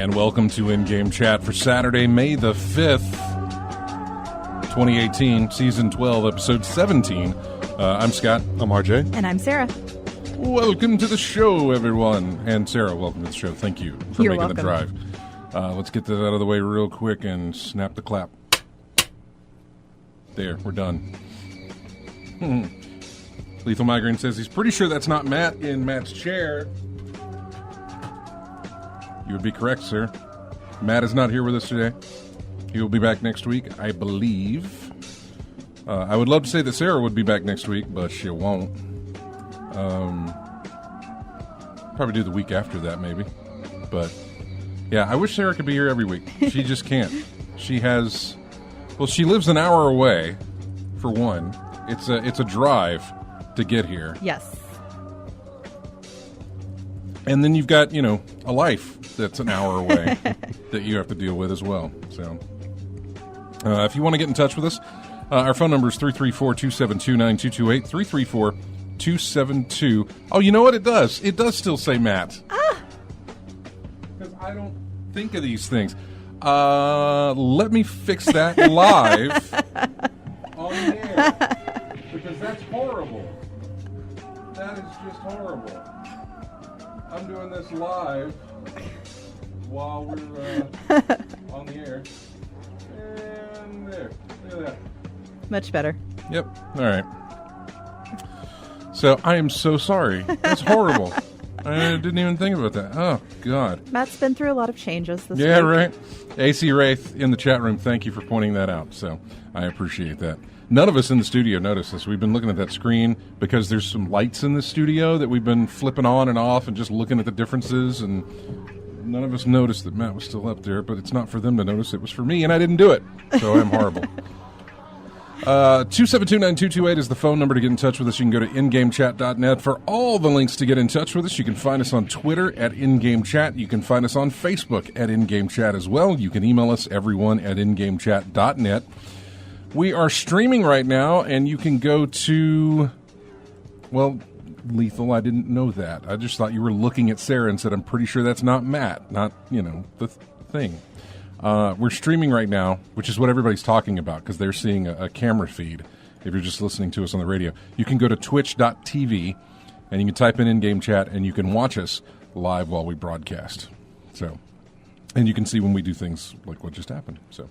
And welcome to In-Game Chat for Saturday, May the 5th, 2018, Season 12, Episode 17. I'm Scott. I'm RJ. And I'm Sarah. Welcome to the show, everyone. And Sarah, welcome to the show. Thank you for You're making welcome. the drive. Let's get that out of the way real quick and snap the clap. There, we're done. Lethal Migraine says he's pretty sure that's not Matt in Matt's chair. You would be correct, sir. Matt is not here with us today. He will be back next week, I believe. I would love to say that Sarah would be back next week, but she won't. Probably do the week after that, maybe. But, yeah, I wish Sarah could be here every week. She just can't. She has... Well, she lives an hour away, for one. It's a drive to get here. Yes. And then you've got, a life that's an hour away that you have to deal with as well. So, if you want to get in touch with us, our phone number is 334-272-9228, 334-272. Oh, you know what it does? It does still say Matt. Because I don't think of these things. Let me fix that live on the air. Because that's horrible. That is just horrible. I'm doing this live while we're on the air. And there. Look at that. Much better. Yep. All right. So I am so sorry. That's horrible. I didn't even think about that. Oh, God. Matt's been through a lot of changes this Yeah, week. right. AC Wraith in the chat room, thank you for pointing that out. So I appreciate that. None of us in the studio noticed this. We've been looking at that screen because there's some lights in the studio that we've been flipping on and off and just looking at the differences, and none of us noticed that Matt was still up there, but it's not for them to notice. It was for me, and I didn't do it, so I'm horrible. 272-9228 is the phone number to get in touch with us. You can go to ingamechat.net for all the links to get in touch with us. You can find us on Twitter at InGameChat. You can find us on Facebook at InGameChat as well. You can email us, everyone, at ingamechat.net. We are streaming right now, and you can go to, well, Lethal, I didn't know that. I just thought you were looking at Sarah and said, I'm pretty sure that's not Matt, not, the thing. We're streaming right now, which is what everybody's talking about, because they're seeing a camera feed. If you're just listening to us on the radio, you can go to twitch.tv, and you can type in In-Game Chat, and you can watch us live while we broadcast. So, and you can see when we do things like what just happened. So,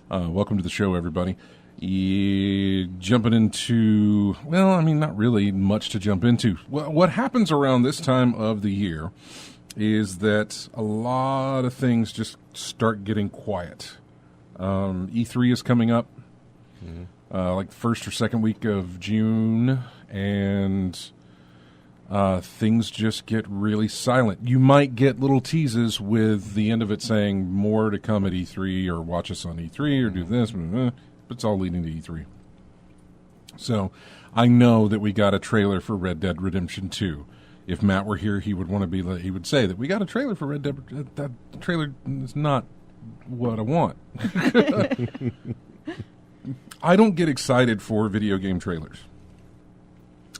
welcome to the show, everybody. Jumping into, well, I mean, not really much to jump into. What happens around this time of the year is that a lot of things just start getting quiet. E3 is coming up, like the first or second week of June, and things just get really silent. You might get little teases with the end of it saying more to come at E3, or watch us on E3, or do this, but it's all leading to E3. So I know that we got a trailer for Red Dead Redemption 2. If Matt were here, he would want to he would say that we got a trailer for Red Dead. That trailer is not what I want. I don't get excited for video game trailers.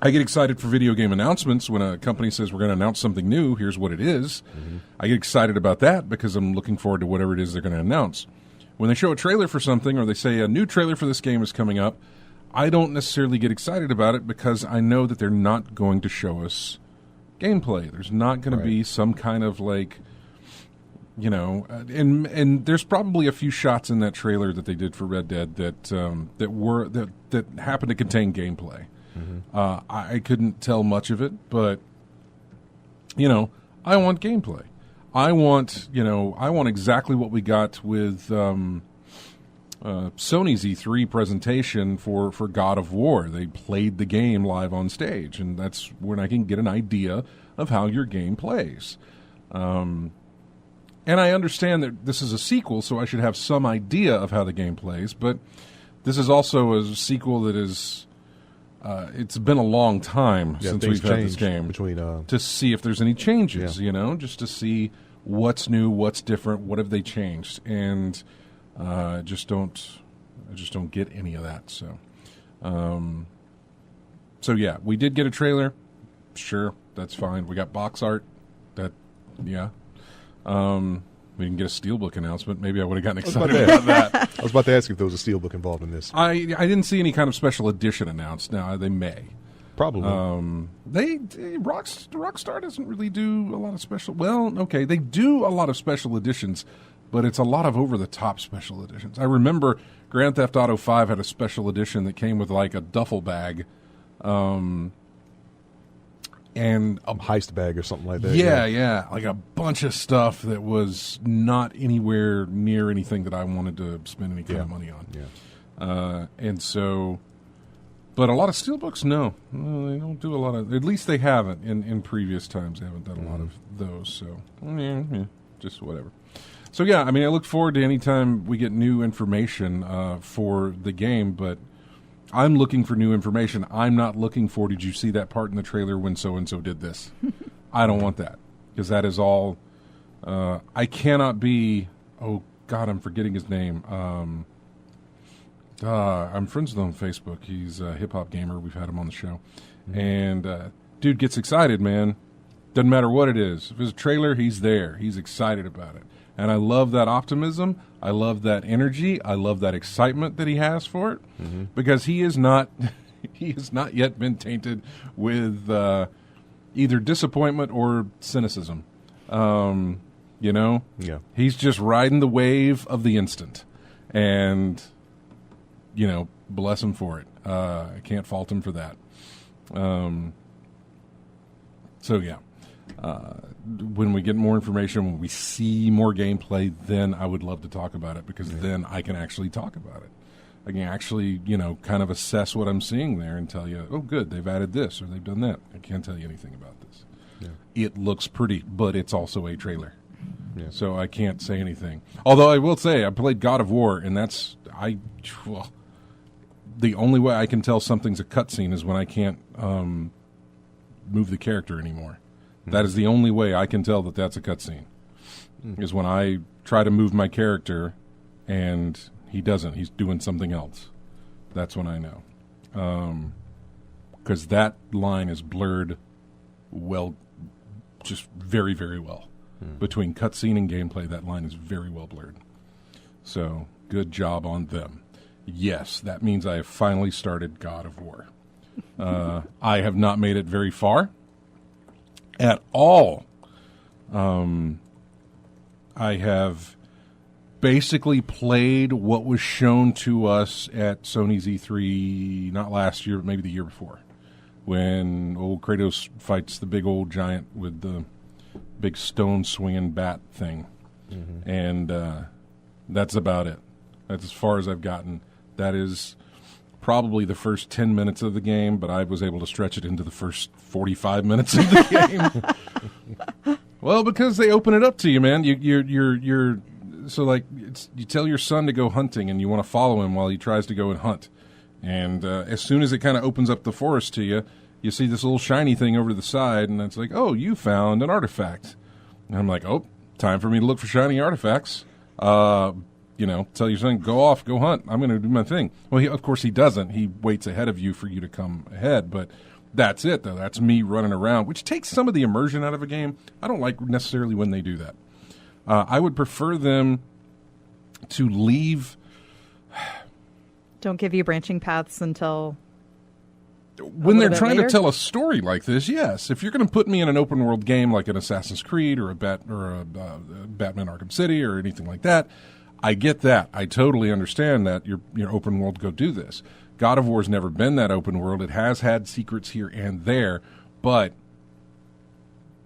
I get excited for video game announcements when a company says we're going to announce something new. Here's what it is. Mm-hmm. I get excited about that because I'm looking forward to whatever it is they're going to announce. When they show a trailer for something, or they say a new trailer for this game is coming up, I don't necessarily get excited about it because I know that they're not going to show us gameplay. There's not going to be some kind of and there's probably a few shots in that trailer that they did for Red Dead that happened to contain gameplay. Mm-hmm. I couldn't tell much of it, but I want gameplay. I want exactly what we got with Sony's E3 presentation for God of War. They played the game live on stage, and that's when I can get an idea of how your game plays. And I understand that this is a sequel, so I should have some idea of how the game plays, but this is also a sequel that is... it's been a long time since we've had this game to see if there's any changes, just to see what's new, what's different, what have they changed, and I just don't get any of that. So yeah, we did get a trailer. Sure, that's fine. We got box art. We didn't get a Steelbook announcement. Maybe I would have gotten excited about that. I was about to ask if there was a Steelbook involved in this. I didn't see any kind of special edition announced. Now, they may. Probably. Rockstar doesn't really do a lot of special. Well, okay, they do a lot of special editions, but it's a lot of over-the-top special editions. I remember Grand Theft Auto 5 had a special edition that came with like a duffel bag, and a heist bag or something like that. Yeah, like a bunch of stuff that was not anywhere near anything that I wanted to spend any kind of money on. Yeah. And so, but a lot of Steelbooks, no, they don't do a lot of. At least they haven't in previous times. They haven't done a lot of those. So, just whatever. So yeah, I mean, I look forward to any time we get new information for the game, but I'm looking for new information. I'm not looking for, did you see that part in the trailer when so-and-so did this? I don't want that, because that is all, I cannot be, oh God, I'm forgetting his name. I'm friends with him on Facebook. He's a hip-hop gamer. We've had him on the show. Mm-hmm. And dude gets excited, man. Doesn't matter what it is. If it's a trailer, he's there. He's excited about it. And I love that optimism. I love that energy. I love that excitement that he has for it, because he has not yet been tainted with either disappointment or cynicism. Yeah. He's just riding the wave of the instant, and bless him for it. I can't fault him for that. So yeah. When we get more information, when we see more gameplay, then I would love to talk about it, because then I can actually talk about it. I can actually, kind of assess what I'm seeing there and tell you, oh, good, they've added this or they've done that. I can't tell you anything about this. Yeah. It looks pretty, but it's also a trailer. Yeah. So I can't say anything. Although I will say, I played God of War, and the only way I can tell something's a cutscene is when I can't move the character anymore. That is the only way I can tell that that's a cutscene, is when I try to move my character and he doesn't. He's doing something else. That's when I know. Because that line is blurred just very, very well. Between cutscene and gameplay, that line is very well blurred. So, good job on them. Yes, that means I have finally started God of War. I have not made it very far at all. I have basically played what was shown to us at Sony's E3, not last year, but maybe the year before, when old Kratos fights the big old giant with the big stone swinging bat thing. And that's about it. That's as far as I've gotten. That is probably the first 10 minutes of the game, but I was able to stretch it into the first 45 minutes of the game. Well, because they open it up to you, man. You're so like you tell your son to go hunting, and you want to follow him while he tries to go and hunt. And as soon as it kind of opens up the forest to you, you see this little shiny thing over to the side, and it's like, oh, you found an artifact. And I'm like, oh, time for me to look for shiny artifacts. Tell your son, go off, go hunt. I'm going to do my thing. Well, of course he doesn't. He waits ahead of you for you to come ahead. But that's it, though. That's me running around, which takes some of the immersion out of a game. I don't like necessarily when they do that. I would prefer them to leave. Don't give you branching paths until when they're trying to tell a story like this. Yes, if you're going to put me in an open world game like an Assassin's Creed or a Batman Arkham City or anything like that, I get that. I totally understand that your open world, go do this. God of War's never been that open world. It has had secrets here and there, but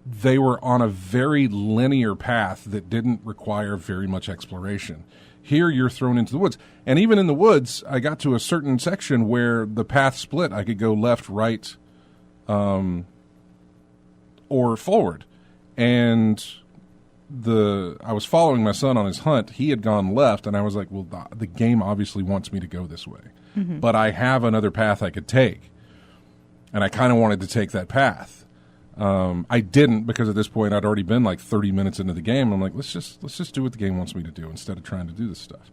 they were on a very linear path that didn't require very much exploration. Here you're thrown into the woods. And even in the woods, I got to a certain section where the path split. I could go left, right, or forward. And I was following my son on his hunt. He had gone left, and I was like, well, the game obviously wants me to go this way. But I have another path I could take. And I kind of wanted to take that path. I didn't, because at this point I'd already been like 30 minutes into the game. I'm like, let's just do what the game wants me to do instead of trying to do this stuff.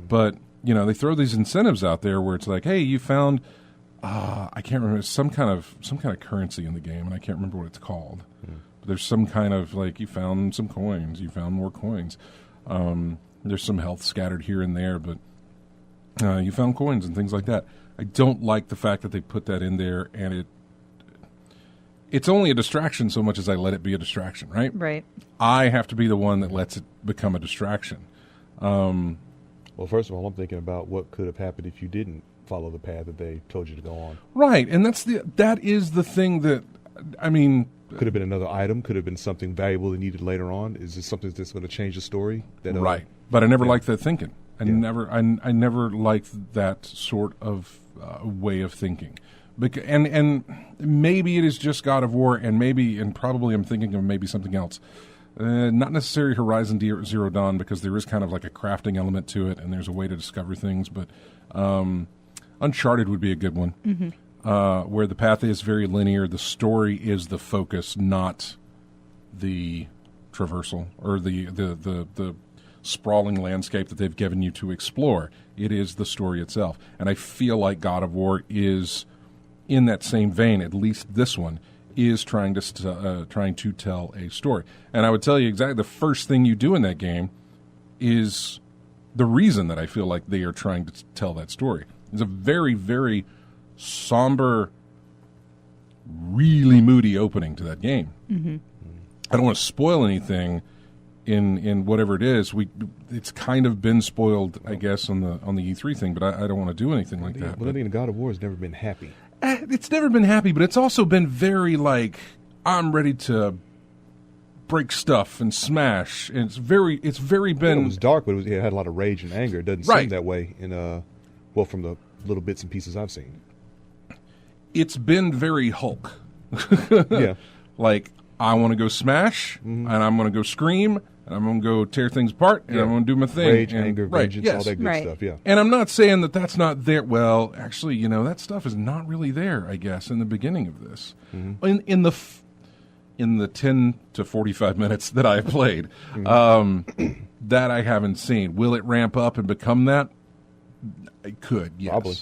But, they throw these incentives out there where it's like, hey, you found I can't remember, some kind of currency in the game, and I can't remember what it's called. But there's some kind of, like, you found some coins, you found more coins. There's some health scattered here and there, but you found coins and things like that. I don't like the fact that they put that in there, and it's only a distraction so much as I let it be a distraction, right? Right. I have to be the one that lets it become a distraction. Well, first of all, I'm thinking about what could have happened if you didn't follow the path that they told you to go on. Right, and that is the thing that, I mean... Could have been another item, could have been something valuable they needed later on. Is this something that's going to change the story? Right, but I never liked that thinking. I never liked that sort of way of thinking. And maybe it is just God of War, and probably I'm thinking of maybe something else. Not necessarily Horizon Zero Dawn, because there is kind of like a crafting element to it, and there's a way to discover things. But Uncharted would be a good one, where the path is very linear. The story is the focus, not the traversal or the sprawling landscape that they've given you to explore. It is the story itself. And I feel like God of War is in that same vein. At least this one is trying to tell a story. And I would tell you exactly the first thing you do in that game is the reason that I feel like they are trying to tell that story. It's a very, very somber, really moody opening to that game. Mm-hmm. I don't want to spoil anything in whatever it is. It's kind of been spoiled, I guess, on the E3 thing, but I don't want to do anything like that. But I think God of War has never been happy. It's never been happy, but it's also been very like, I'm ready to break stuff and smash. And it's very been. It was dark, but it had a lot of rage and anger. It doesn't seem that way from the little bits and pieces I've seen. It's been very Hulk. Yeah. Like, I want to go smash, and I'm going to go scream, and I'm going to go tear things apart, and I'm going to do my thing. Rage, anger, vengeance, all that good stuff, yeah. And I'm not saying that that's not there. Well, actually, that stuff is not really there, I guess, in the beginning of this. Mm-hmm. In the 10 to 45 minutes that I've played, that I haven't seen. Will it ramp up and become that? It could, yes. Probably.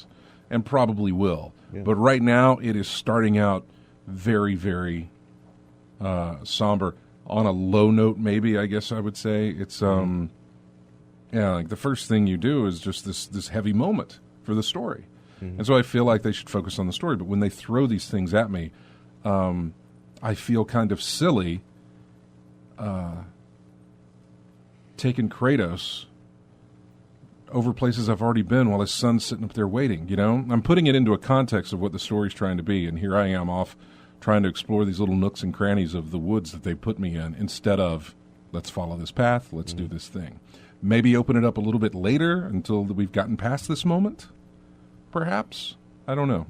And probably will. Yeah. But right now, it is starting out very, very somber. On a low note, maybe, I guess I would say. It's, like the first thing you do is just this heavy moment for the story. Mm-hmm. And so I feel like they should focus on the story. But when they throw these things at me, I feel kind of silly taking Kratos over places I've already been while his son's sitting up there waiting, I'm putting it into a context of what the story's trying to be, and here I am off trying to explore these little nooks and crannies of the woods that they put me in, instead of, let's follow this path, let's do this thing. Maybe open it up a little bit later until we've gotten past this moment, perhaps. I don't know.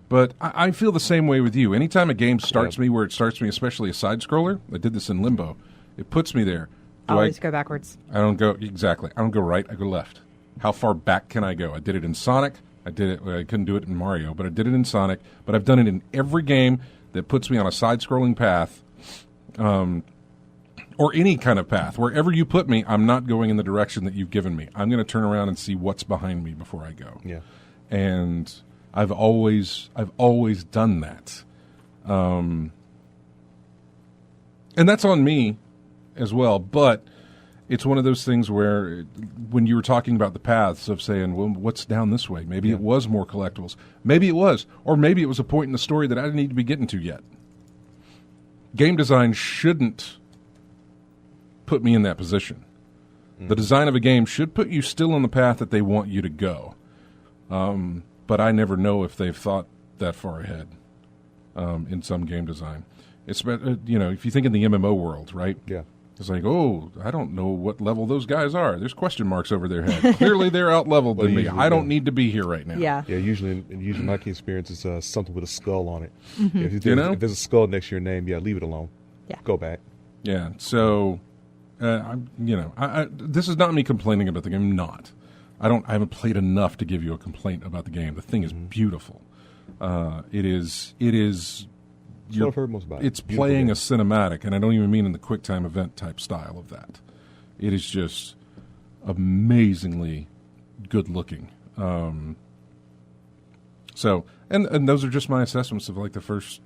But I feel the same way with you. Anytime a game starts me where it starts me, especially a side-scroller, I did this in Limbo, it puts me there. Always go backwards. I don't go right, I go left. How far back can I go? I did it in Sonic. I couldn't do it in Mario, but I did it in Sonic. But I've done it in every game that puts me on a side-scrolling path, or any kind of path. Wherever you put me, I'm not going in the direction that you've given me. I'm going to turn around and see what's behind me before I go. Yeah. And I've always done that. And that's on me as well, but it's one of those things where when you were talking about the paths of saying, well, what's down this way? Maybe it was more collectibles. Maybe it was. Or maybe it was a point in the story that I didn't need to be getting to yet. Game design shouldn't put me in that position. The design of a game should put you still on the path that they want you to go. But I never know if they've thought that far ahead in some game design. It's, if you think in the MMO world, right? Yeah. It's like, I don't know what level those guys are. There's question marks over their head. Clearly, they're out-leveled than me. I don't need to be here right now. Yeah. Yeah, usually my experience is something with a skull on it. Mm-hmm. If there's a skull next to your name, leave it alone. Yeah. Go back. Yeah, so, this is not me complaining about the game. I'm not. I haven't played enough to give you a complaint about the game. The thing is beautiful. It is... That's what I've heard most about it. It's playing a cinematic, and I don't even mean in the QuickTime event type style of that. It is just amazingly good looking. So, and those are just my assessments of like the first,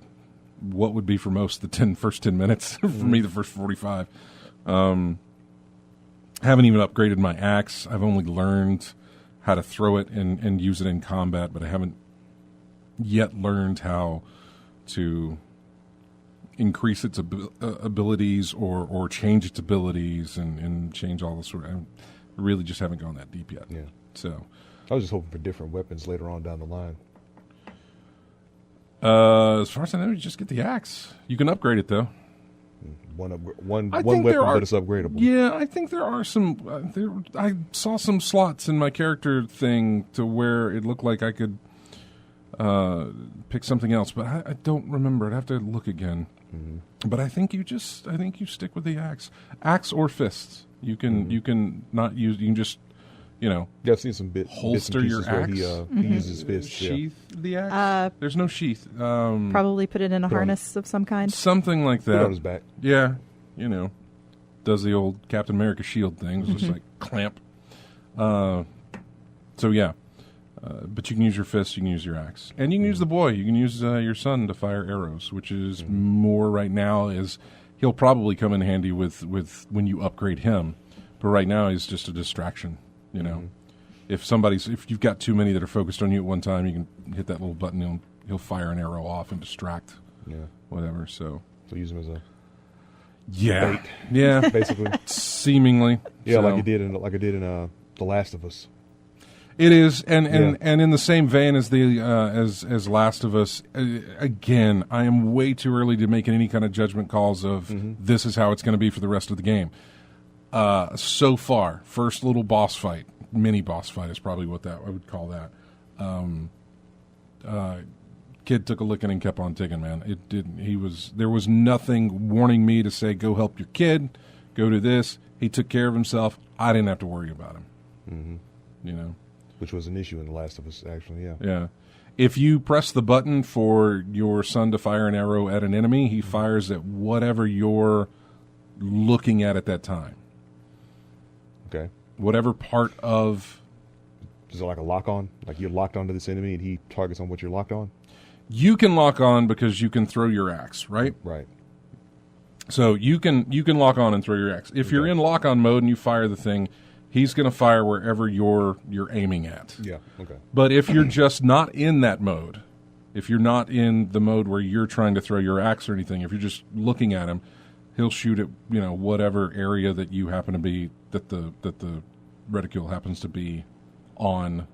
what would be for most the first 10 minutes, for me the first 45. Haven't even upgraded my axe. I've only learned how to throw it and use it in combat, but I haven't yet learned how to increase its abilities or change its abilities and change all the sort of... I really just haven't gone that deep yet. Yeah. So I was just hoping for different weapons later on down the line. as far as I know, you just get the axe. You can upgrade it, though. One I weapon think there are, that is upgradable. Yeah, I think there are some... I saw some slots in my character thing to where it looked like I could pick something else, but I don't remember. I'd have to look again. Mm-hmm. But I think you stick with the axe. Axe or fists. You can not use... You can just... Yeah, I've seen some holster bits your and axe. pieces where he uses his fists. Sheath the axe? There's no sheath. Probably put it in a harness of some kind. Something like that. Put it on his back. Yeah, does the old Captain America shield thing. It's just like clamp. So yeah, but you can use your fists, you can use your axe, and you can use the boy. You can use your son to fire arrows, which is more right now. Is he'll probably come in handy with when you upgrade him, but right now he's just a distraction. If you've got too many that are focused on you at one time, you can hit that little button. He'll fire an arrow off and distract. Yeah. Whatever. So use him as a bait. Yeah. Basically. Seemingly. Yeah, so. like I did in The Last of Us. It is, and in the same vein as the as Last of Us. Again, I am way too early to make any kind of judgment calls of this is how it's going to be for the rest of the game. So far, first little boss fight, mini boss fight is probably what I would call that. Kid took a licking and kept on ticking, man. It didn't. There was nothing warning me to say, go help your kid, go do this. He took care of himself. I didn't have to worry about him. Which was an issue in The Last of Us, actually, yeah. Yeah. If you press the button for your son to fire an arrow at an enemy, he fires at whatever you're looking at that time. Okay. Whatever part of... Is it like a lock-on? Like you're locked onto this enemy and he targets on what you're locked on? You can lock on because you can throw your axe, right? Right. So you can lock on and throw your axe. If you're in lock-on mode and you fire the thing, he's going to fire wherever you're aiming at. Yeah, okay. But if you're just not in that mode, if you're not in the mode where you're trying to throw your axe or anything, if you're just looking at him, he'll shoot at whatever area that you happen to be that the reticule happens to be on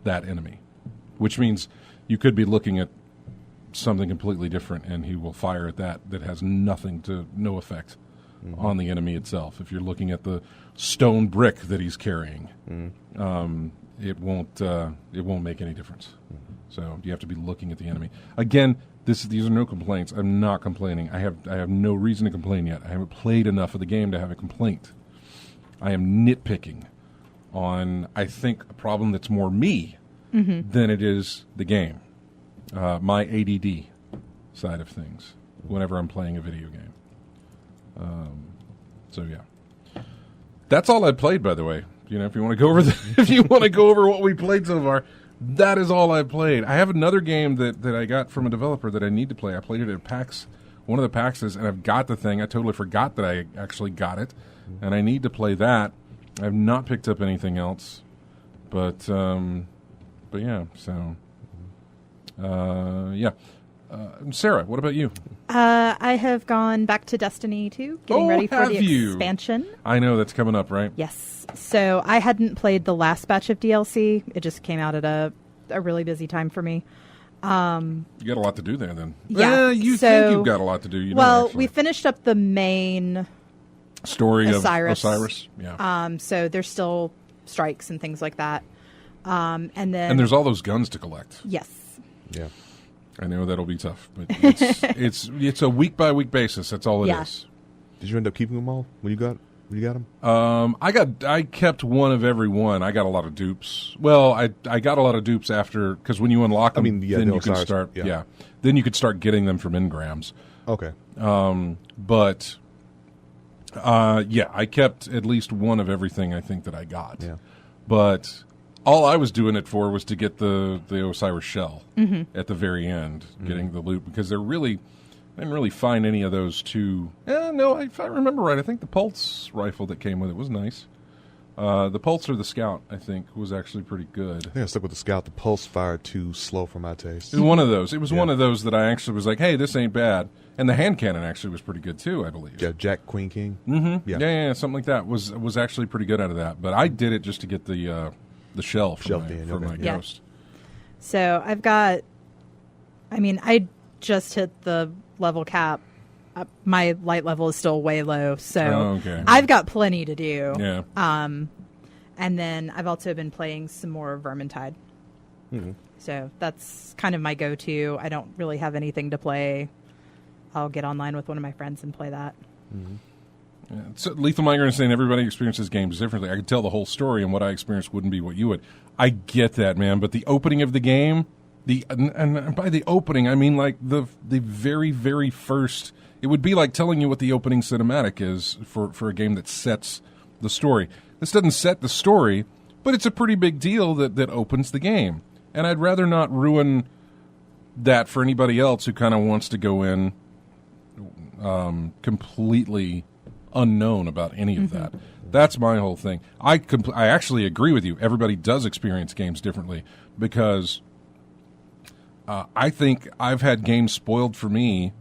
that enemy, which means you could be looking at something completely different, and he will fire at that has no effect on the enemy itself. If you're looking at the stone brick that he's carrying, it won't make any difference. So you have to be looking at the enemy. Again, these are no complaints. I'm not complaining. I have no reason to complain yet. I haven't played enough of the game to have a complaint. I am nitpicking on, I think, a problem that's more me than it is the game. My ADD side of things whenever I'm playing a video game. So yeah, that's all I played. By the way, if you want to go over what we played so far, that is all I played. I have another game that I got from a developer that I need to play. I played it at PAX, one of the PAXs, and I've got the thing. I totally forgot that I actually got it, and I need to play that. I've not picked up anything else, but yeah. So yeah. Sarah, what about you? I have gone back to Destiny 2, getting ready for the expansion. I know, that's coming up, right? Yes. So I hadn't played the last batch of DLC. It just came out at a really busy time for me. You got a lot to do there, then. Yeah. You think you've got a lot to do. We finished up the main story Osiris. of Osiris. Yeah. So there's still strikes and things like that. And there's all those guns to collect. Yes. Yeah. I know that'll be tough, but it's a week by week basis. That's all it is. Did you end up keeping them all when you got them? I kept one of every one. I got a lot of dupes. Well, I got a lot of dupes after, because when you unlock them, then you can start. Yeah. Then you could start getting them from engrams. Okay. But I kept at least one of everything I think that I got. Yeah. But all I was doing it for was to get the Osiris shell at the very end, getting the loot, because they're really, I didn't really find any of those too. No, if I remember right, I think the Pulse rifle that came with it was nice. The Pulse or the Scout, I think, was actually pretty good. I think I stuck with the Scout. The Pulse fired too slow for my taste. It was one of those. It was one of those that I actually was like, hey, this ain't bad. And the hand cannon actually was pretty good too, I believe. Yeah, Jack Queen King. Mm-hmm. Yeah, something like that was actually pretty good out of that. But I did it just to get the shell for my Ghost. So I've got. I mean, I just hit the level cap. My light level is still way low, so I've got plenty to do. Yeah. And then I've also been playing some more Vermintide. Mm-hmm. So that's kind of my go-to. I don't really have anything to play. I'll get online with one of my friends and play that. Mm-hmm. Yeah, so Lethal Migrant is saying everybody experiences games differently. I could tell the whole story, and what I experienced wouldn't be what you would. I get that, man, but the opening of the game, and by the opening, I mean like the very, very first. It would be like telling you what the opening cinematic is for a game that sets the story. This doesn't set the story, but it's a pretty big deal that opens the game. And I'd rather not ruin that for anybody else who kind of wants to go in completely unknown about any of that. That's my whole thing. I actually agree with you. Everybody does experience games differently because I think I've had games spoiled for me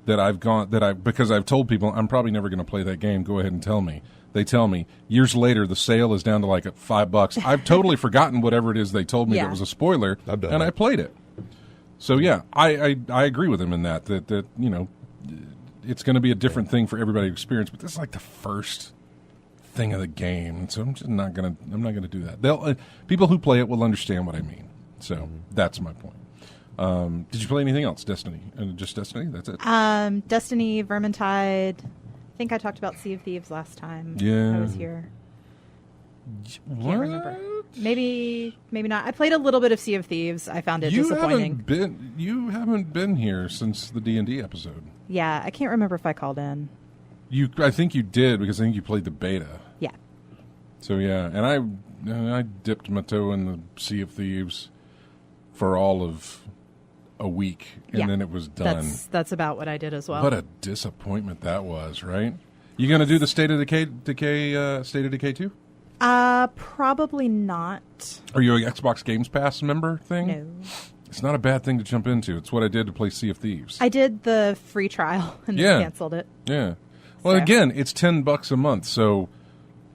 because I've told people I'm probably never going to play that game. Go ahead and tell me. They tell me years later the sale is down to like $5. I've totally forgotten whatever it is they told me that was a spoiler, and I played it. So yeah, I agree with him in that you know it's going to be a different thing for everybody to experience, but this is like the first thing of the game, so I'm just not gonna do that. People who play it will understand what I mean. So that's my point. Did you play anything else? Destiny? Just Destiny? That's it? Destiny, Vermintide. I think I talked about Sea of Thieves last time I was here. Can't remember. Maybe not. I played a little bit of Sea of Thieves. I found it disappointing. You haven't been here since the D&D episode. Yeah, I can't remember if I called in. I think you did because I think you played the beta. Yeah. So yeah, and I dipped my toe in the Sea of Thieves for all of a week, and then it was done. That's about what I did as well. What a disappointment that was, right? You going to do the State of Decay 2? Probably not. Are you a Xbox Games Pass member thing? No. It's not a bad thing to jump into. It's what I did to play Sea of Thieves. I did the free trial and then canceled it. Yeah. Well, again, it's $10 a month, so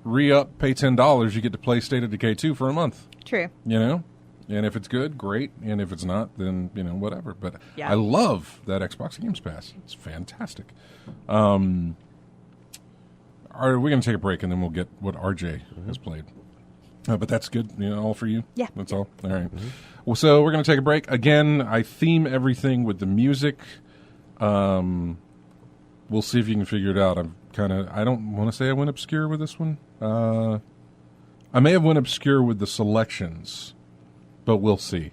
re-up, pay $10, you get to play State of Decay 2 for a month. True. You know? And if it's good, great. And if it's not, then, whatever. But yeah. I love that Xbox Games Pass. It's fantastic. We're going to take a break, and then we'll get what RJ has played. But that's good, all for you? Yeah. That's all? All right. Well, so we're going to take a break. Again, I theme everything with the music. We'll see if you can figure it out. I don't want to say I went obscure with this one. I may have went obscure with the selections, but we'll see.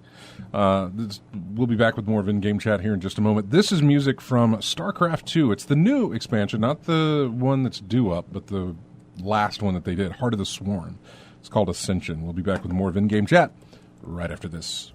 We'll be back with more of In-Game Chat here in just a moment. This is music from StarCraft 2. It's the new expansion, not the one that's due up, but the last one that they did, Heart of the Sworn. It's called Ascension. We'll be back with more of In-Game Chat right after this.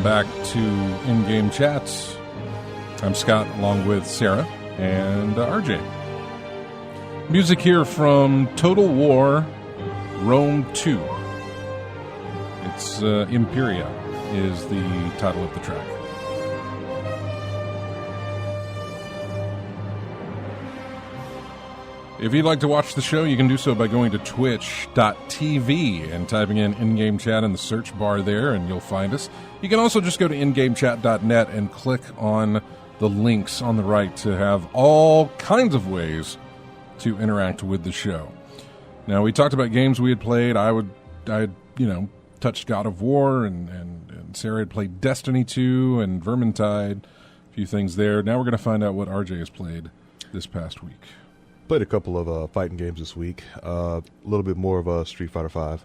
back to In-Game Chats. I'm Scott, along with Sarah and RJ. Music here from Total War Rome 2. It's Imperia is the title of the track. If you'd like to watch the show, you can do so by going to twitch.tv and typing in In-Game Chat in the search bar there, and you'll find us. You can also just go to ingamechat.net and click on the links on the right to have all kinds of ways to interact with the show. Now, we talked about games we had played. I had touched God of War, and Sarah had played Destiny 2 and Vermintide, a few things there. Now we're going to find out what RJ has played this past week. Played a couple of fighting games this week. A little bit more of Street Fighter V.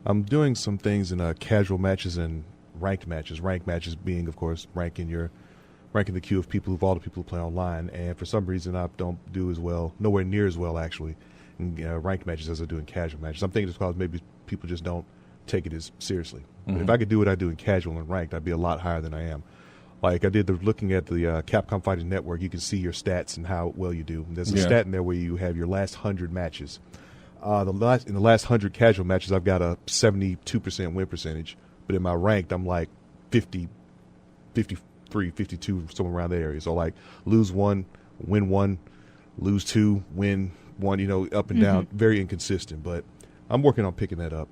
I'm doing some things in casual matches and ranked matches. Ranked matches being, of course, ranking the queue of all the people who play online. And for some reason, I don't do as well, nowhere near as well, actually, in ranked matches as I do in casual matches. I'm thinking it's because maybe people just don't take it as seriously. Mm-hmm. But if I could do what I do in casual and ranked, I'd be a lot higher than I am. Like I did looking at the Capcom Fighting Network, you can see your stats and how well you do. There's a stat in there where you have your last 100 matches. In the last 100 casual matches, I've got a 72% win percentage. But in my ranked, I'm like 50, 53, 52, somewhere around the area. So like lose one, win one, lose two, win one, up and down. Very inconsistent. But I'm working on picking that up.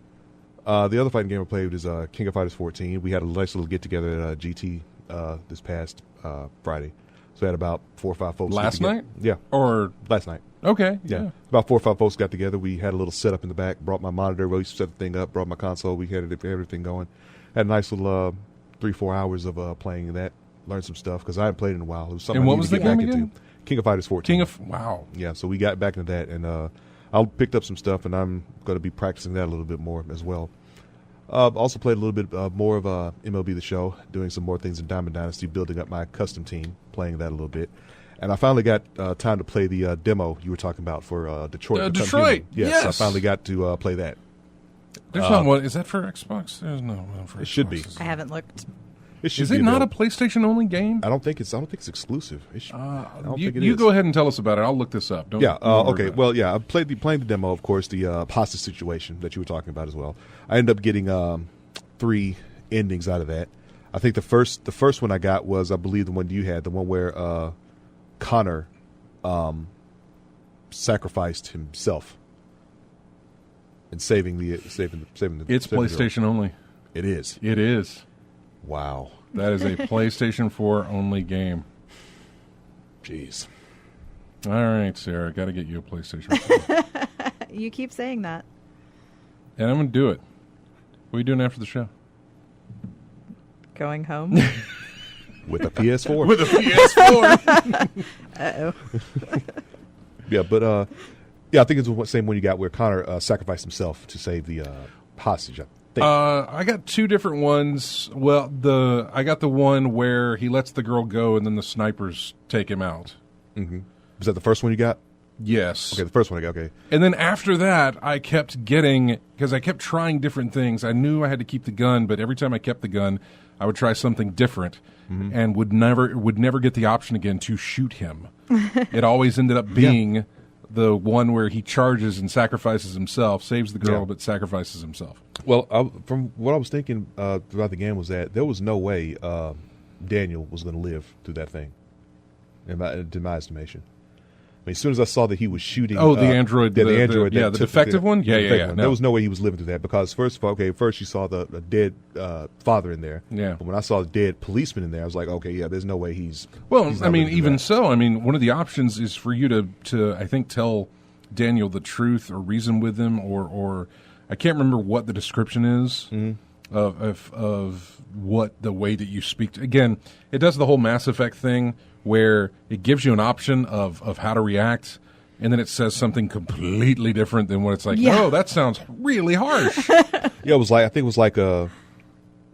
The other fighting game I played is King of Fighters 14. We had a nice little get-together at GT this past Friday. So we had about 4 or 5 folks. Last night? Yeah. Or last night. Okay. Yeah. About 4 or 5 folks got together. We had a little setup in the back, brought my monitor, we set the thing up, brought my console. We had everything going. Had a nice little 3-4 hours of playing that. Learned some stuff because I hadn't played in a while. It was something and I what needed was to the get game back again? into. King of Fighters 14. Wow. Yeah, so we got back into that, and I picked up some stuff, and I'm going to be practicing that a little bit more as well. Also played a little bit more of MLB The Show, doing some more things in Diamond Dynasty, building up my custom team, playing that a little bit. And I finally got time to play the demo you were talking about for Detroit. Detroit, yes. I finally got to play that. There's not one. Is that for Xbox? There's no one for Xbox. It should be. I haven't looked. Is it not a PlayStation-only game? I don't think it's exclusive. I don't think it you is. Go ahead and tell us about it. I'll look this up. Don't okay. Well, yeah, I playing the demo, of course, the hostage situation that you were talking about as well. I ended up getting 3 endings out of that. I think the first one I got was, I believe, the one you had, the one where Connor sacrificed himself in saving the. It's PlayStation only. It is. It is. Wow. That is a PlayStation 4 only game. Jeez. All right, Sarah, got to get you a PlayStation 4. You keep saying that. And I'm going to do it. What are you doing after the show? Going home? With a PS4. With a PS4. Uh-oh. Yeah, but I think it's the same one you got where Connor sacrificed himself to save the hostage. I got 2 different ones. Well, I got the one where he lets the girl go and then the snipers take him out. Mm-hmm. Was that the first one you got? Yes. Okay, the first one I got, okay. And then after that, I kept getting, because I kept trying different things. I knew I had to keep the gun, but every time I kept the gun, I would try something different and would never get the option again to shoot him. It always ended up being the one where he charges and sacrifices himself, saves the girl, but sacrifices himself. Well, from what I was thinking throughout the game was that there was no way Daniel was going to live through that thing, in my estimation. I mean, as soon as I saw that he was shooting... Oh, the android. The android. The defective one? Yeah. No. There was no way he was living through that because, first you saw the dead father in there. Yeah. But when I saw the dead policeman in there, I was like, okay, yeah, there's no way he's... Well, he's I mean, even so, I mean, one of the options is for you to I think, tell Daniel the truth or reason with him or I can't remember what the description is of what the way that you speak. Again, it does the whole Mass Effect thing where it gives you an option of how to react, and then it says something completely different than what it's like. Yeah. Oh, that sounds really harsh. Yeah, I think it was like a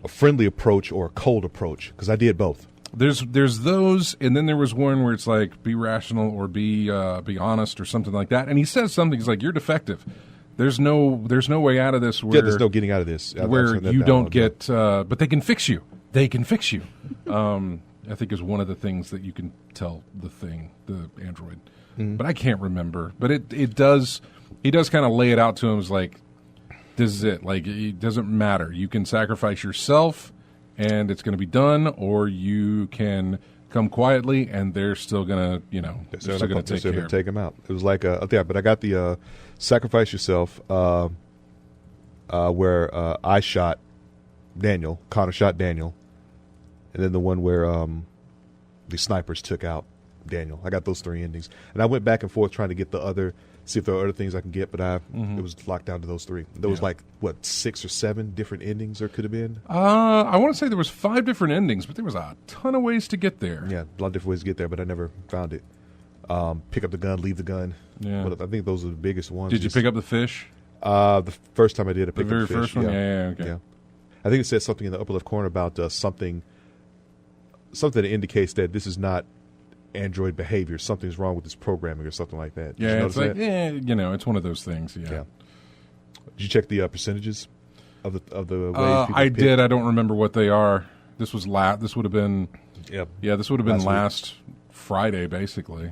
friendly approach or a cold approach because I did both. There's those, and then there was one where it's like be rational or be honest or something like that. And he says something. He's like, "You're defective. There's no way out of this. Where there's no getting out of this. Where you don't get, but they can fix you. they can fix you. I think is one of the things that you can tell the android. But I can't remember. But he does kind of lay it out to him as like, this is it. Like, it doesn't matter. You can sacrifice yourself, and it's going to be done, or you can come quietly, and they're still going to, they're still going to take him out. It was like, but I got the sacrifice yourself where I shot Daniel, Connor shot Daniel, and then the one where the snipers took out Daniel. I got those 3 endings, and I went back and forth trying to get see if there are other things I can get, but it was locked down to those 3. There was 6 or 7 different endings there could have been. I want to say there was 5 different endings, but there was a ton of ways to get there. Yeah, a lot of different ways to get there, but I never found it. Pick up the gun, leave the gun. Yeah, I think those are the biggest ones. Did you pick up the fish? The first time I did, I picked up the fish. The very first one? Yeah, okay. Yeah. I think it said something in the upper left corner about something that indicates that this is not Android behavior. Something's wrong with this programming or something like that. Yeah, it's like, it's one of those things. Yeah. Did you check the percentages of the ways people I did. I don't remember what they are. This was this would have been. Yep. Yeah, this would have been last Friday, basically.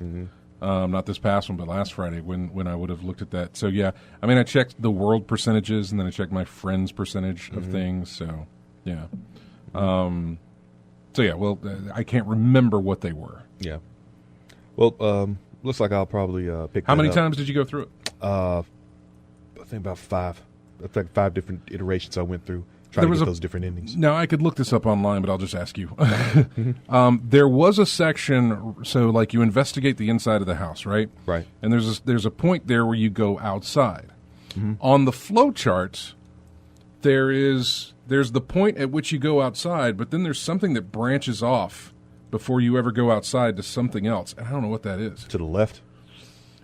Not this past one, but last Friday when I would have looked at that. So yeah, I mean, I checked the world percentages, and then I checked my friend's percentage of things. So yeah. Well, I can't remember what they were. Yeah. Well, looks like I'll probably pick. How many times did you go through it? I think about 5. That's like 5 different iterations I went through trying to get those different endings. Now, I could look this up online, but I'll just ask you. There was a section, so like you investigate the inside of the house, right? Right. And there's a point there where you go outside. On the flow charts, there's the point at which you go outside, but then there's something that branches off before you ever go outside to something else. And I don't know what that is. To the left?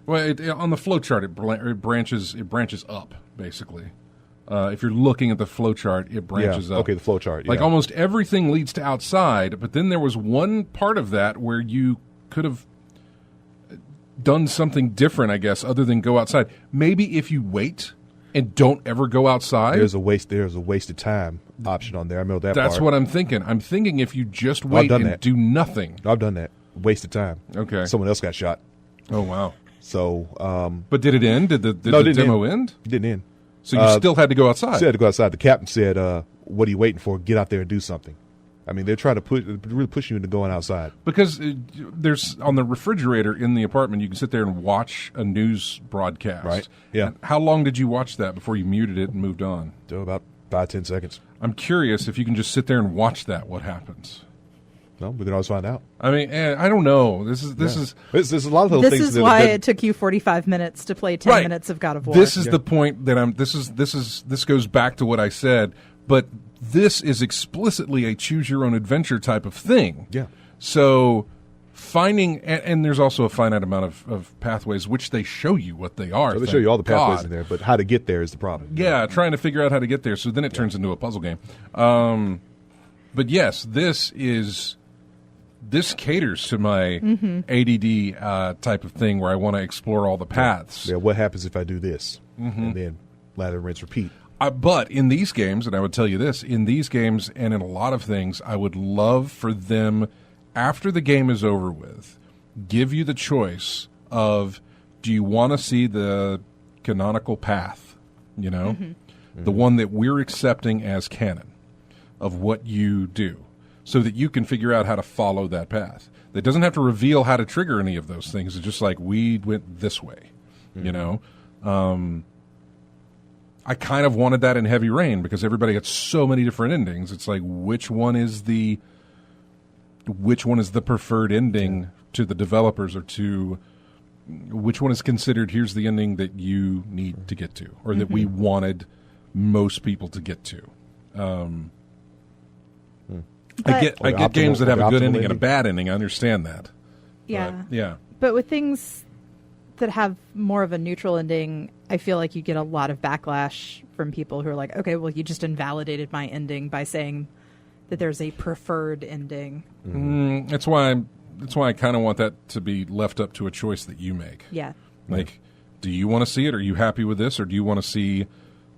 Well, on the flow chart, it branches up, basically. If you're looking at the flow chart, it branches up. Okay, the flow chart. Like almost everything leads to outside, but then there was one part of that where you could have done something different, I guess, other than go outside. Maybe if you wait and don't ever go outside. There's a wasted time option on there. I know that That's part. what I'm thinking. I'm thinking if you just wait and do nothing. I've done that. Wasted time. Okay. Someone else got shot. Oh, wow. So, but did it end? Did the demo end? It didn't end. So you still had to go outside? Still had to go outside. The captain said, what are you waiting for? Get out there and do something. I mean, they're trying to really push you into going outside. Because there's on the refrigerator in the apartment, you can sit there and watch a news broadcast. Right. Yeah. And how long did you watch that before you muted it and moved on? About 5-10 seconds. I'm curious if you can just sit there and watch that, what happens? No, we can always find out. I mean, I don't know. This is There's a lot of little things. This is why it took you 45 minutes to play 10 minutes of God of War. This is the point that this goes back to what I said, but this is explicitly a choose your own adventure type of thing. Yeah. So finding, and there's also a finite amount of pathways, which they show you what they are. So they show you all the pathways in there, but how to get there is the problem. Yeah, trying to figure out how to get there. So then it turns into a puzzle game. But yes, this caters to my ADD type of thing where I want to explore all the paths. Yeah, what happens if I do this? And then lather, rinse, repeat. But in these games, and I would tell you this, in these games and in a lot of things, I would love for them, after the game is over with, give you the choice of, do you want to see the canonical path, the one that we're accepting as canon of what you do, so that you can figure out how to follow that path. That doesn't have to reveal how to trigger any of those things. It's just like, we went this way, I kind of wanted that in Heavy Rain because everybody got so many different endings. It's like, which one is the preferred ending to the developers, or to which one is considered, here's the ending that you need to get to, or that we wanted most people to get to. I get games that have a good ending and a bad ending. I understand that. Yeah. But with things that have more of a neutral ending, I feel like you get a lot of backlash from people who are like, okay, well, you just invalidated my ending by saying that there's a preferred ending. That's why I kind of want that to be left up to a choice that you make. Yeah. Like, do you want to see it? Are you happy with this? Or do you want to see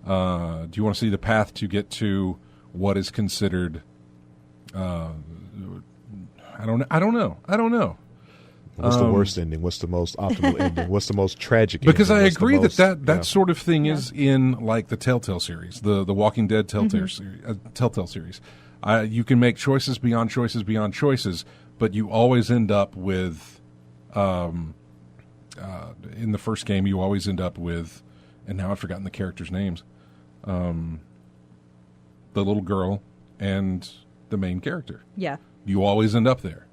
the path to get to what is considered I don't know. What's the worst ending? What's the most optimal ending? What's the most tragic because ending? I agree that sort of thing is in like the Telltale series, the Walking Dead Telltale series. You can make choices beyond choices beyond choices, but you always end up with, in the first game, you always end up with, and now I've forgotten the characters' names, the little girl and the main character. Yeah. You always end up there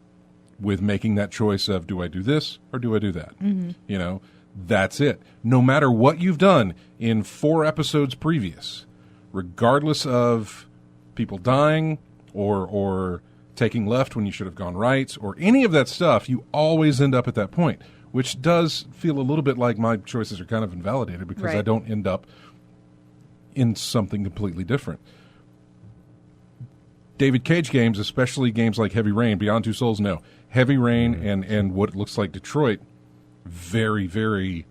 with making that choice of, do I do this or do I do that? You know, that's it. No matter what you've done in 4 episodes previous, regardless of people dying or taking left when you should have gone right or any of that stuff, you always end up at that point, which does feel a little bit like my choices are kind of invalidated because I don't end up in something completely different. David Cage games, especially games like Heavy Rain, Beyond Two Souls, no. Heavy Rain and what looks like Detroit, very, very,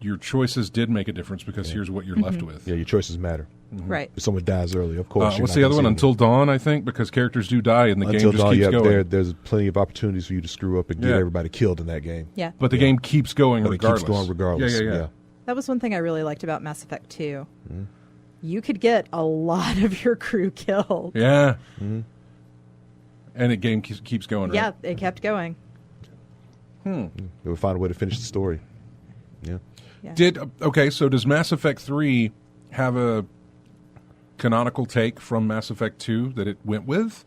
your choices did make a difference because here's what you're left with. Yeah, your choices matter. Right. If someone dies early, of course. What's the other one? Until Dawn, I think, because characters do die and the game just keeps going. There's plenty of opportunities for you to screw up and get everybody killed in that game. Yeah. But the game keeps going regardless. It keeps going regardless. Yeah. That was one thing I really liked about Mass Effect 2. You could get a lot of your crew killed. Yeah. And the game keeps going, right? Yeah, it kept going. They would find a way to finish the story. Yeah. So does Mass Effect 3 have a canonical take from Mass Effect 2 that it went with?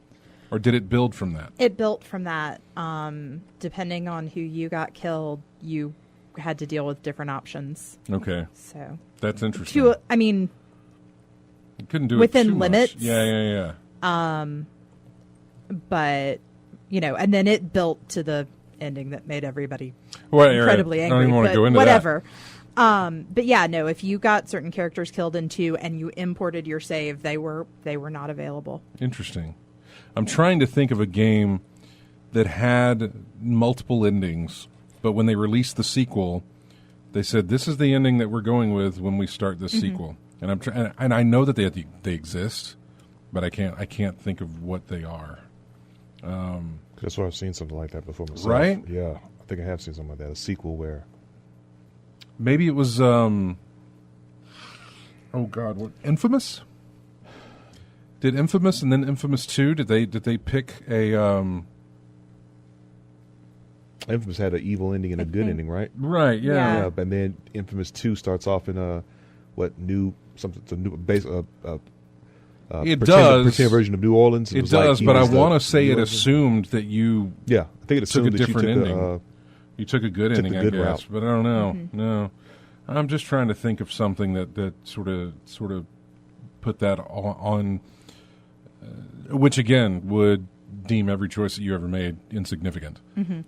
Or did it build from that? It built from that. Depending on who you got killed, you had to deal with different options. Okay. So that's interesting. You couldn't do within it too limits. Much. Yeah. But, and then it built to the ending that made everybody angry. incredibly angry. I don't even want to go into whatever. But yeah, no, if you got certain characters killed in 2 and you imported your save, they were not available. Interesting. I'm trying to think of a game that had multiple endings, but when they released the sequel, they said, this is the ending that we're going with when we start this sequel. And and I know that they exist, but I can't think of what they are. That's why I've seen something like that before myself. Right? Yeah, I think I have seen something like that. A sequel where maybe it was oh God, what, Infamous? Did Infamous and then Infamous 2? Did they pick a Infamous had an evil ending and a good ending, right? Right. Yeah. And then Infamous 2 starts off in it does. Pretend version of New Orleans. It does, but I want to say it assumed that you. Yeah, I think it assumed took a different ending. You took a good ending, I guess, route. But I don't know. No, I'm just trying to think of something that sort of put that on, which again would deem every choice that you ever made insignificant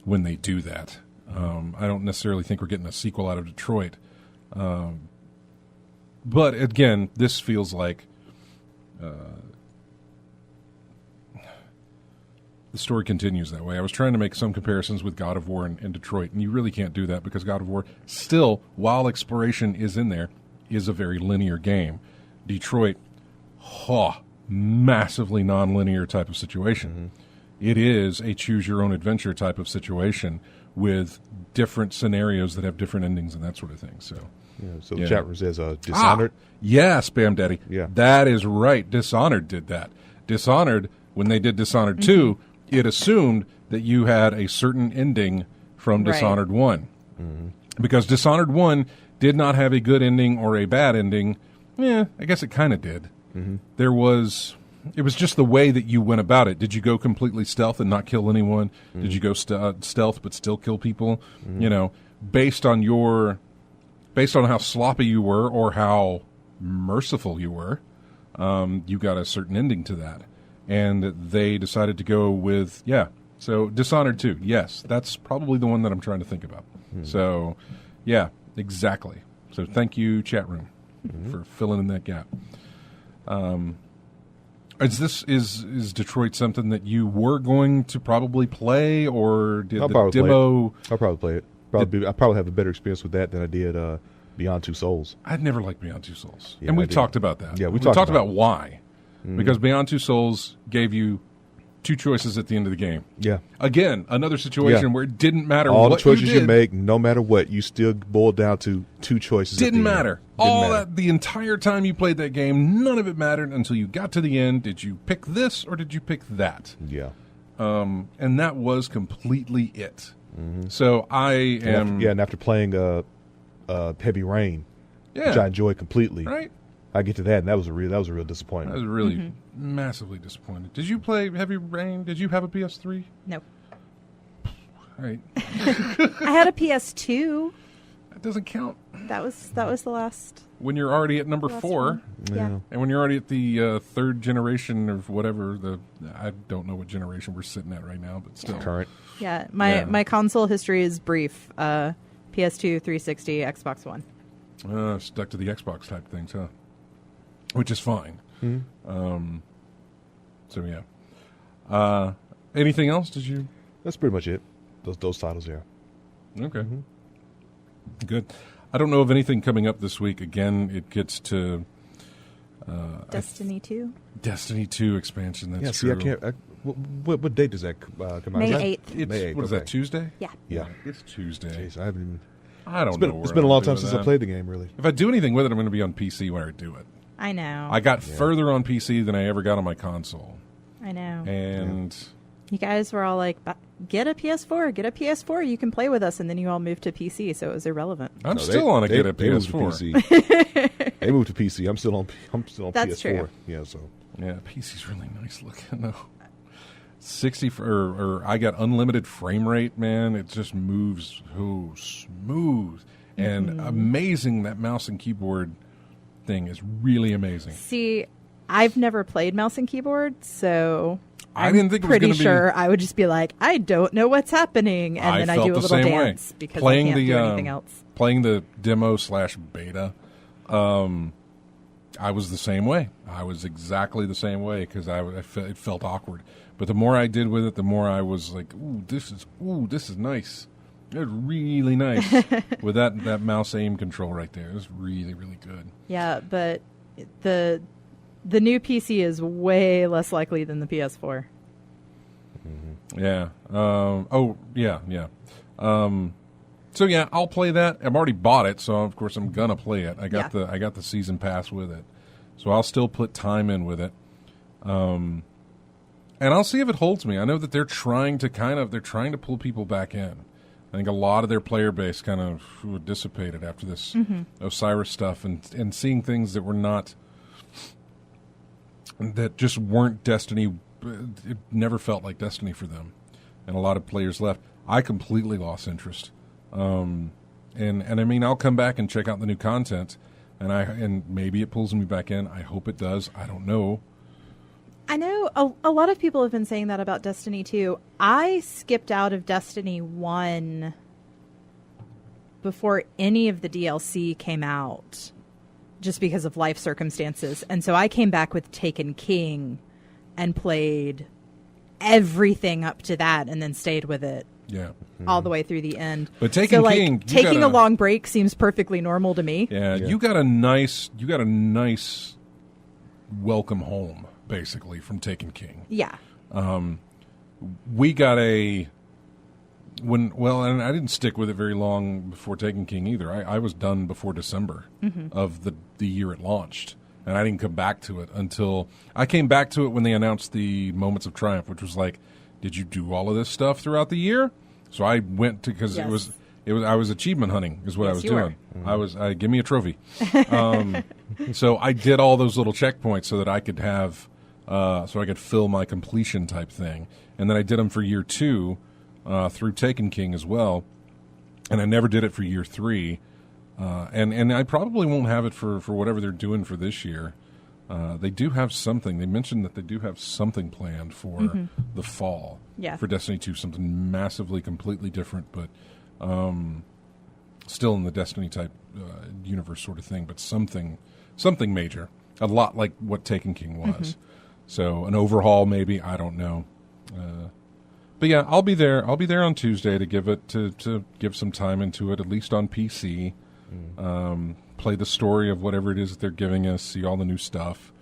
when they do that. I don't necessarily think we're getting a sequel out of Detroit. But again, this feels like the story continues that way. I was trying to make some comparisons with God of War and Detroit, and you really can't do that because God of War still, while exploration is in there, is a very linear game. Detroit, massively non-linear type of situation. It is a choose-your-own-adventure type of situation with different scenarios that have different endings and that sort of thing. So, the chat room says Dishonored. Yeah, Spam Daddy. Yeah. That is right. Dishonored did that. Dishonored, when they did Dishonored 2, it assumed that you had a certain ending from Dishonored 1. Because Dishonored 1 did not have a good ending or a bad ending. Yeah, I guess it kind of did. It was just the way that you went about it. Did you go completely stealth and not kill anyone? Did you go stealth but still kill people? Based on how sloppy you were or how merciful you were, you got a certain ending to that. And they decided to go with, so Dishonored 2, yes, that's probably the one that I'm trying to think about. So, yeah, exactly. So thank you, chat room, for filling in that gap. Is Detroit something that you were going to probably play, or did the demo? I'll probably play it. I probably have a better experience with that than I did Beyond Two Souls. I'd never liked Beyond Two Souls, Yeah, and we've talked about that. Yeah, we talked talked about why. because Beyond Two Souls gave you 2 choices at the end of the game. Yeah. Again, another situation where it didn't matter all what the choices you you make, no matter what, you still boiled down to 2 choices. Didn't matter. All matter. that the entire time you played that game, none of it mattered until you got to the end. Did you pick this or did you pick that? Yeah. And that was completely it. Mm-hmm. So I am... And after playing Heavy Rain, which I enjoyed completely, right? I get to that, and that was a real disappointment. I was really massively disappointed. Did you play Heavy Rain? Did you have a PS3? No. All right. I had a PS2. That doesn't count. That was the last. When you're already at number 4, yeah, and when you're already at the third generation of whatever I don't know what generation we're sitting at right now, but still current. Yeah, my console history is brief. PS2, 360, Xbox One. Stuck to the Xbox type things, huh? Which is fine. Mm-hmm. So yeah. Anything else? Did you? That's pretty much it. Those titles there. Okay. Mm-hmm. Good. I don't know of anything coming up this week. Again, it gets to Destiny 2. Destiny 2 expansion. That's true. true. I can't. What date does that come out? May 8th. May 8th. What is that? Tuesday? Yeah. It's Tuesday. Jeez, I haven't even. I don't know. It's been a long time since I played the game. Really. If I do anything with it, I'm going to be on PC when I do it. I know. I got further on PC than I ever got on my console. I know. And you guys were all like, get a PS4, get a PS4, you can play with us, and then you all moved to PC, so it was irrelevant. I'm still on a get a PS4. They moved to PC. I'm still on That's PS4. True. Yeah, so. Yeah, PC's really nice looking though. 60 or I got unlimited frame rate, man. It just moves so smooth and amazing. That mouse and keyboard thing is really amazing. See, I've never played mouse and keyboard, so I didn't think it was pretty going to be. sure I would just be like, I don't know what's happening, and then I do a little dance because I can't do anything else. Playing the demo/beta, I was the same way. I was exactly the same way because it felt awkward. But the more I did with it, the more I was like, this is nice. It's really nice with that mouse aim control right there. It was really, really good. Yeah, but the new PC is way less likely than the PS4. Mm-hmm. Yeah. Yeah. So yeah, I'll play that. I've already bought it, so of course I'm gonna play it. I got the season pass with it, so I'll still put time in with it. And I'll see if it holds me. I know that they're trying to pull people back in. I think a lot of their player base kind of dissipated after this Osiris stuff and seeing things that were not, that just weren't Destiny. It never felt like Destiny for them. And a lot of players left. I completely lost interest. And I mean, I'll come back and check out the new content and maybe it pulls me back in. I hope it does. I don't know. I know a lot of people have been saying that about Destiny 2. I skipped out of Destiny 1 before any of the DLC came out just because of life circumstances. And so I came back with Taken King and played everything up to that and then stayed with it all the way through the end. But Taken King, taking a long break seems perfectly normal to me. Yeah, you got a nice welcome home. Basically, from Taken King. Yeah. We got and I didn't stick with it very long before Taken King either. I was done before December of the year it launched, and I didn't come back to it until I came back to it when they announced the Moments of Triumph, which was like, did you do all of this stuff throughout the year? So I went to because I was achievement hunting is what I was doing. Give me a trophy. So I did all those little checkpoints so that I could have. So I could fill my completion type thing. And then I did them for year 2 through Taken King as well. And I never did it for year 3. And I probably won't have it for whatever they're doing for this year. They do have something. They mentioned that they do have something planned for the fall for Destiny 2, something massively, completely different, but still in the Destiny type universe sort of thing, but something major. A lot like what Taken King was. So an overhaul, maybe, I don't know. But yeah, I'll be there. I'll be there on Tuesday to give it to give some time into it, at least on PC. Play the story of whatever it is that they're giving us. See all the new stuff,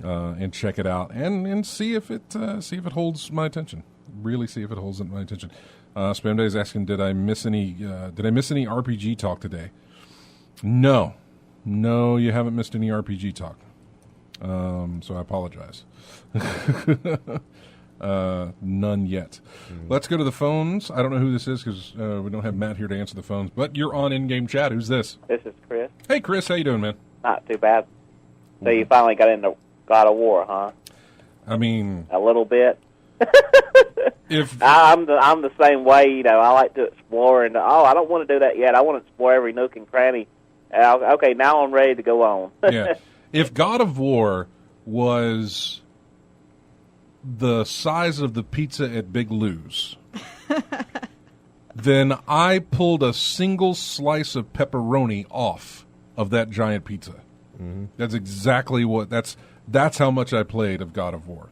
and check it out and see if it holds my attention. Really see if it holds my attention. Spam Day is asking, did I miss any RPG talk today? No, you haven't missed any RPG talk. So I apologize. None yet. Let's go to the phones. I don't know who this is because we don't have Matt here to answer the phones. But you're on in-game chat. Who's this? This is Chris. Hey, Chris. How you doing, man? Not too bad. So you finally got into God of War, huh? I mean, a little bit. If I'm the same way. You know, I like to explore, and I don't want to do that yet. I want to explore every nook and cranny. Okay, now I'm ready to go on. Yeah. If God of War was the size of the pizza at Big Lou's, then I pulled a single slice of pepperoni off of that giant pizza. Mm-hmm. That's exactly what that's how much I played of God of War.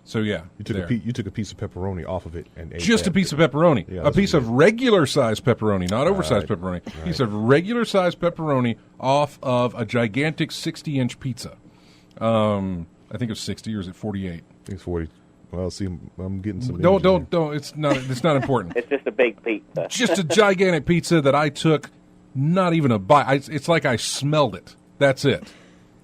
So yeah, you took a piece of pepperoni off of it and ate just a piece of pepperoni, a piece of regular sized pepperoni, not oversized pepperoni. Right. Piece of regular sized pepperoni off of a gigantic 60-inch pizza. I think it was 60, or is it 48? I think it's 40. Well, see, I'm getting some. Don't. It's not important. It's just a big pizza. Just a gigantic pizza that I took, not even a bite. It's like I smelled it. That's it.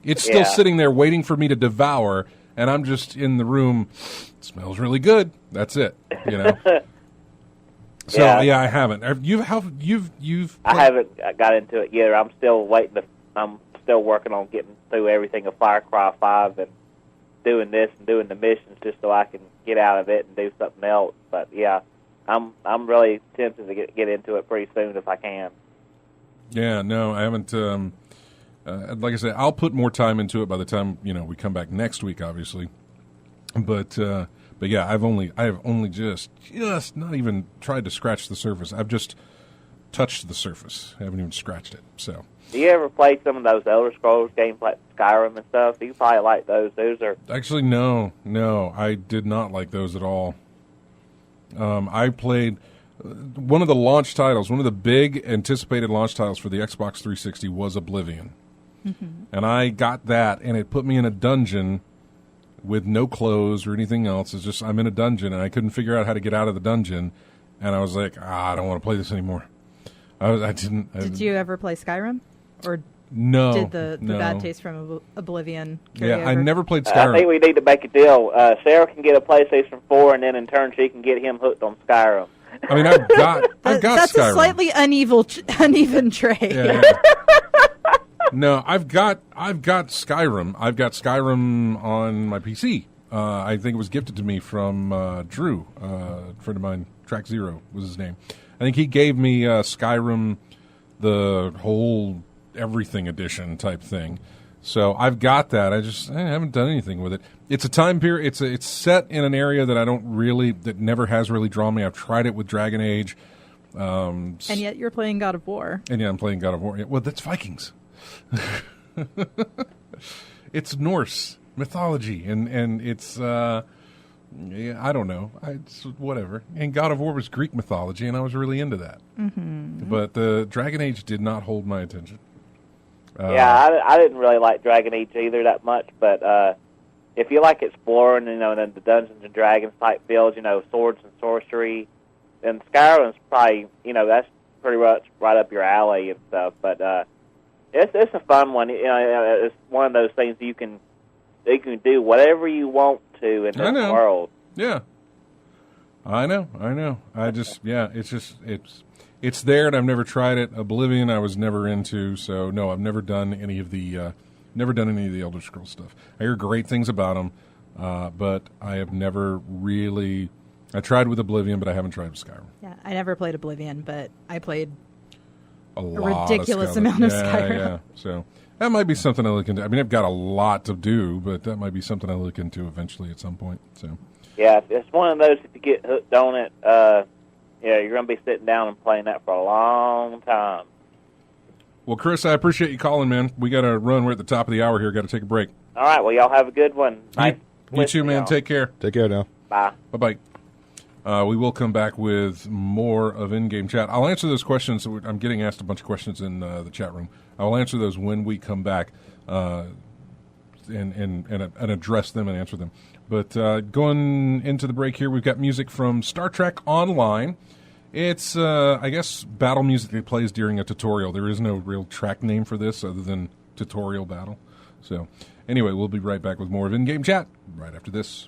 It's still sitting there waiting for me to devour. And I'm just in the room. It smells really good. That's it. You know. So I haven't. You've. I haven't got into it yet. I'm still waiting. I'm still working on getting through everything of Far Cry 5 and doing this and doing the missions just so I can get out of it and do something else. But yeah, I'm really tempted to get into it pretty soon if I can. Yeah. No, I haven't. Like I said, I'll put more time into it by the time we come back next week, obviously. But yeah, I have only just not even tried to scratch the surface. I've just touched the surface. I haven't even scratched it. So. Do you ever play some of those Elder Scrolls games like Skyrim and stuff? You probably like those. Those are actually no, I did not like those at all. I played. One of the launch titles, one of the big anticipated launch titles for the Xbox 360 was Oblivion. Mm-hmm. And I got that, and it put me in a dungeon with no clothes or anything else. It's just I'm in a dungeon, and I couldn't figure out how to get out of the dungeon. And I was like, I don't want to play this anymore. I didn't. Did you ever play Skyrim? Or no? Did the bad taste from Oblivion carry over? I never played Skyrim. I think we need to make a deal. Sarah can get a PlayStation 4, and then in turn she can get him hooked on Skyrim. I mean, I've got that's Skyrim. A slightly uneven trade. Yeah. No, I've got Skyrim. I've got Skyrim on my PC. I think it was gifted to me from Drew, a friend of mine. Track Zero was his name. I think he gave me Skyrim, the whole everything edition type thing. So I've got that. I haven't done anything with it. It's a time period. It's set in an area that never has really drawn me. I've tried it with Dragon Age. And yet you're playing God of War. And yeah, I'm playing God of War. Well, that's Vikings. It's Norse mythology, and it's I don't know, it's whatever. And God of War was Greek mythology, and I was really into that. Mm-hmm. But the Dragon Age did not hold my attention. I didn't really like Dragon Age either that much. But if you like exploring, and the Dungeons and Dragons type fields, swords and sorcery, then Skyrim's probably that's pretty much right up your alley and stuff. But it's a fun one. It's one of those things you can do whatever you want to in this world. Yeah, I know. It's there, and I've never tried it. Oblivion, I was never into. So no, I've never done any of the Elder Scrolls stuff. I hear great things about them, but I have never really. I tried with Oblivion, but I haven't tried with Skyrim. Yeah, I never played Oblivion, but I played a ridiculous amount of Skyrim. Yeah, so that might be something I look into. I mean, I've got a lot to do, but that might be something I look into eventually at some point. So yeah, it's one of those. If you get hooked on it, you're going to be sitting down and playing that for a long time. Well, Chris, I appreciate you calling, man. We got to run. We're at the top of the hour here. Got to take a break. All right. Well, y'all have a good one. Nice. You too, man. Take care. Take care now. Bye. Bye-bye. We will come back with more of in-game chat. I'll answer those questions. I'm getting asked a bunch of questions in the chat room. I will answer those when we come back. and address them and answer them. But going into the break here, we've got music from Star Trek Online. It's, I guess, battle music that plays during a tutorial. There is no real track name for this other than tutorial battle. So, anyway, we'll be right back with more of In-Game Chat right after this.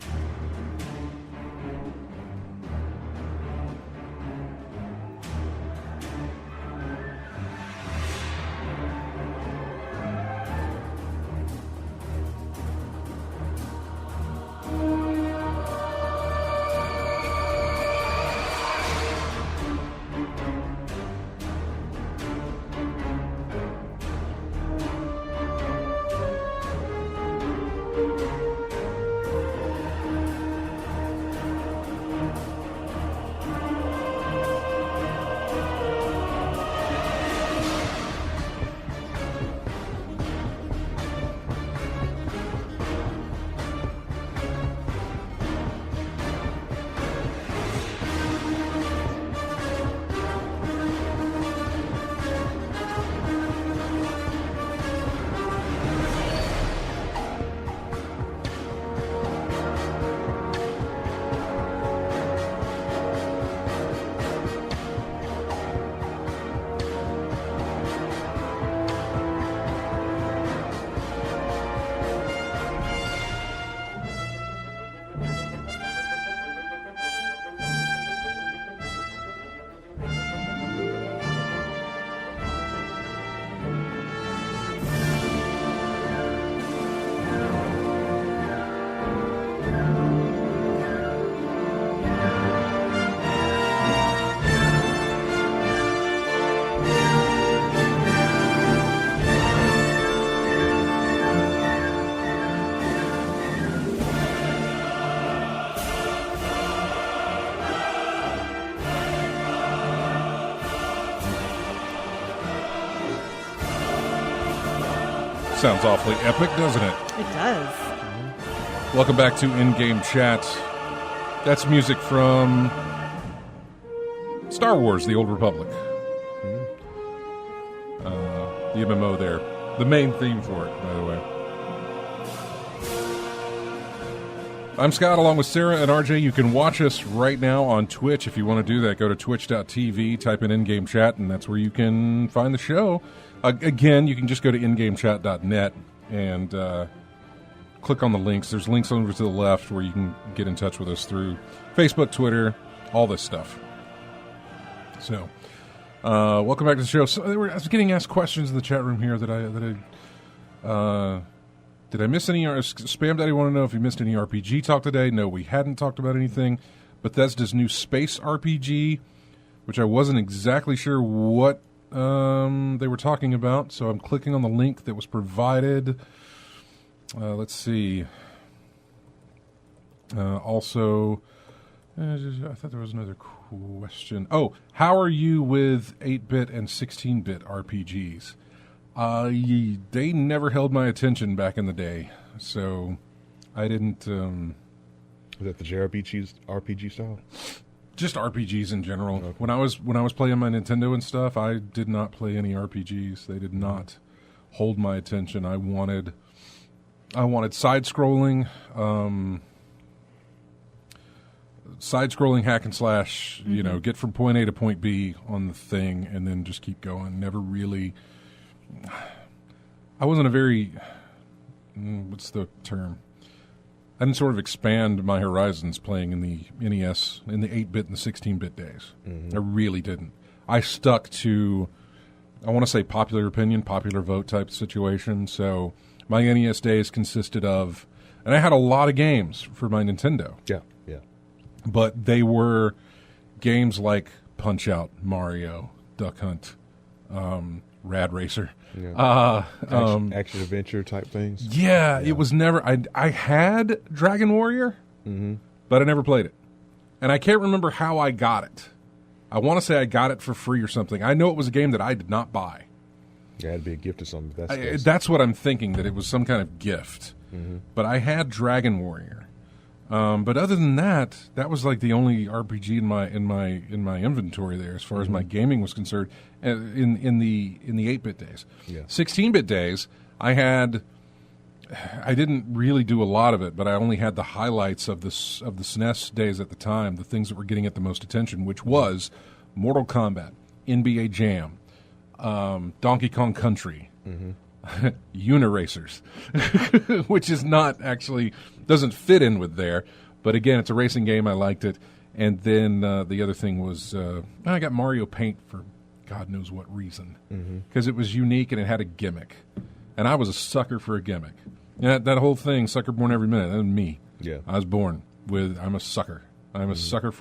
Sounds awfully epic, doesn't it? It does. Welcome back to In-Game Chat. That's music from Star Wars, The Old Republic. The MMO there. The main theme for it, by the way. I'm Scott, along with Sarah and RJ. You can watch us right now on Twitch. If you want to do that, go to twitch.tv, type in In-Game Chat, and that's where you can find the show. Again, you can just go to ingamechat.net and click on the links. There's links over to the left where you can get in touch with us through Facebook, Twitter, all this stuff. So, welcome back to the show. So, I was getting asked questions in the chat room here did I miss any? Spam Daddy want to know if you missed any RPG talk today. No, we hadn't talked about anything. Bethesda's new space RPG, which I wasn't exactly sure what they were talking about, so I'm clicking on the link that was provided. Let's see. Also, I thought there was another question. Oh, how are you with 8-bit and 16-bit RPGs? They never held my attention back in the day, so I didn't. Was that the JRPG style? Just RPGs in general. Okay. When I was playing my Nintendo and stuff, I did not play any RPGs. They did not hold my attention. I wanted side-scrolling hack and slash. Mm-hmm. You know, get from point A to point B on the thing, and then just keep going. Never really. I wasn't a very. What's the term? I didn't sort of expand my horizons playing in the NES, in the 8-bit and the 16-bit days. Mm-hmm. I really didn't. I stuck to, I want to say popular opinion, popular vote type situation. So my NES days consisted of, and I had a lot of games for my Nintendo. Yeah. But they were games like Punch-Out, Mario, Duck Hunt, Rad Racer. Yeah. Action adventure type things. Yeah, it was never. I had Dragon Warrior, but I never played it, and I can't remember how I got it. I want to say I got it for free or something. I know it was a game that I did not buy. Yeah, it'd be a gift or something. That's what I'm thinking. That it was some kind of gift. Mm-hmm. But I had Dragon Warrior. But other than that, that was like the only RPG in my inventory there, as far as my gaming was concerned. In the 8-bit days, 16-bit days, I didn't really do a lot of it, but I only had the highlights of the SNES days at the time, the things that were getting it the most attention, which was Mortal Kombat, NBA Jam, Donkey Kong Country, Uniracers, which is not actually, doesn't fit in with there. But again, it's a racing game. I liked it. And then the other thing was I got Mario Paint for God knows what reason, because it was unique and it had a gimmick. And I was a sucker for a gimmick. Yeah, that whole thing, sucker born every minute, that was me. Yeah. I was born with, I'm a sucker. I'm a sucker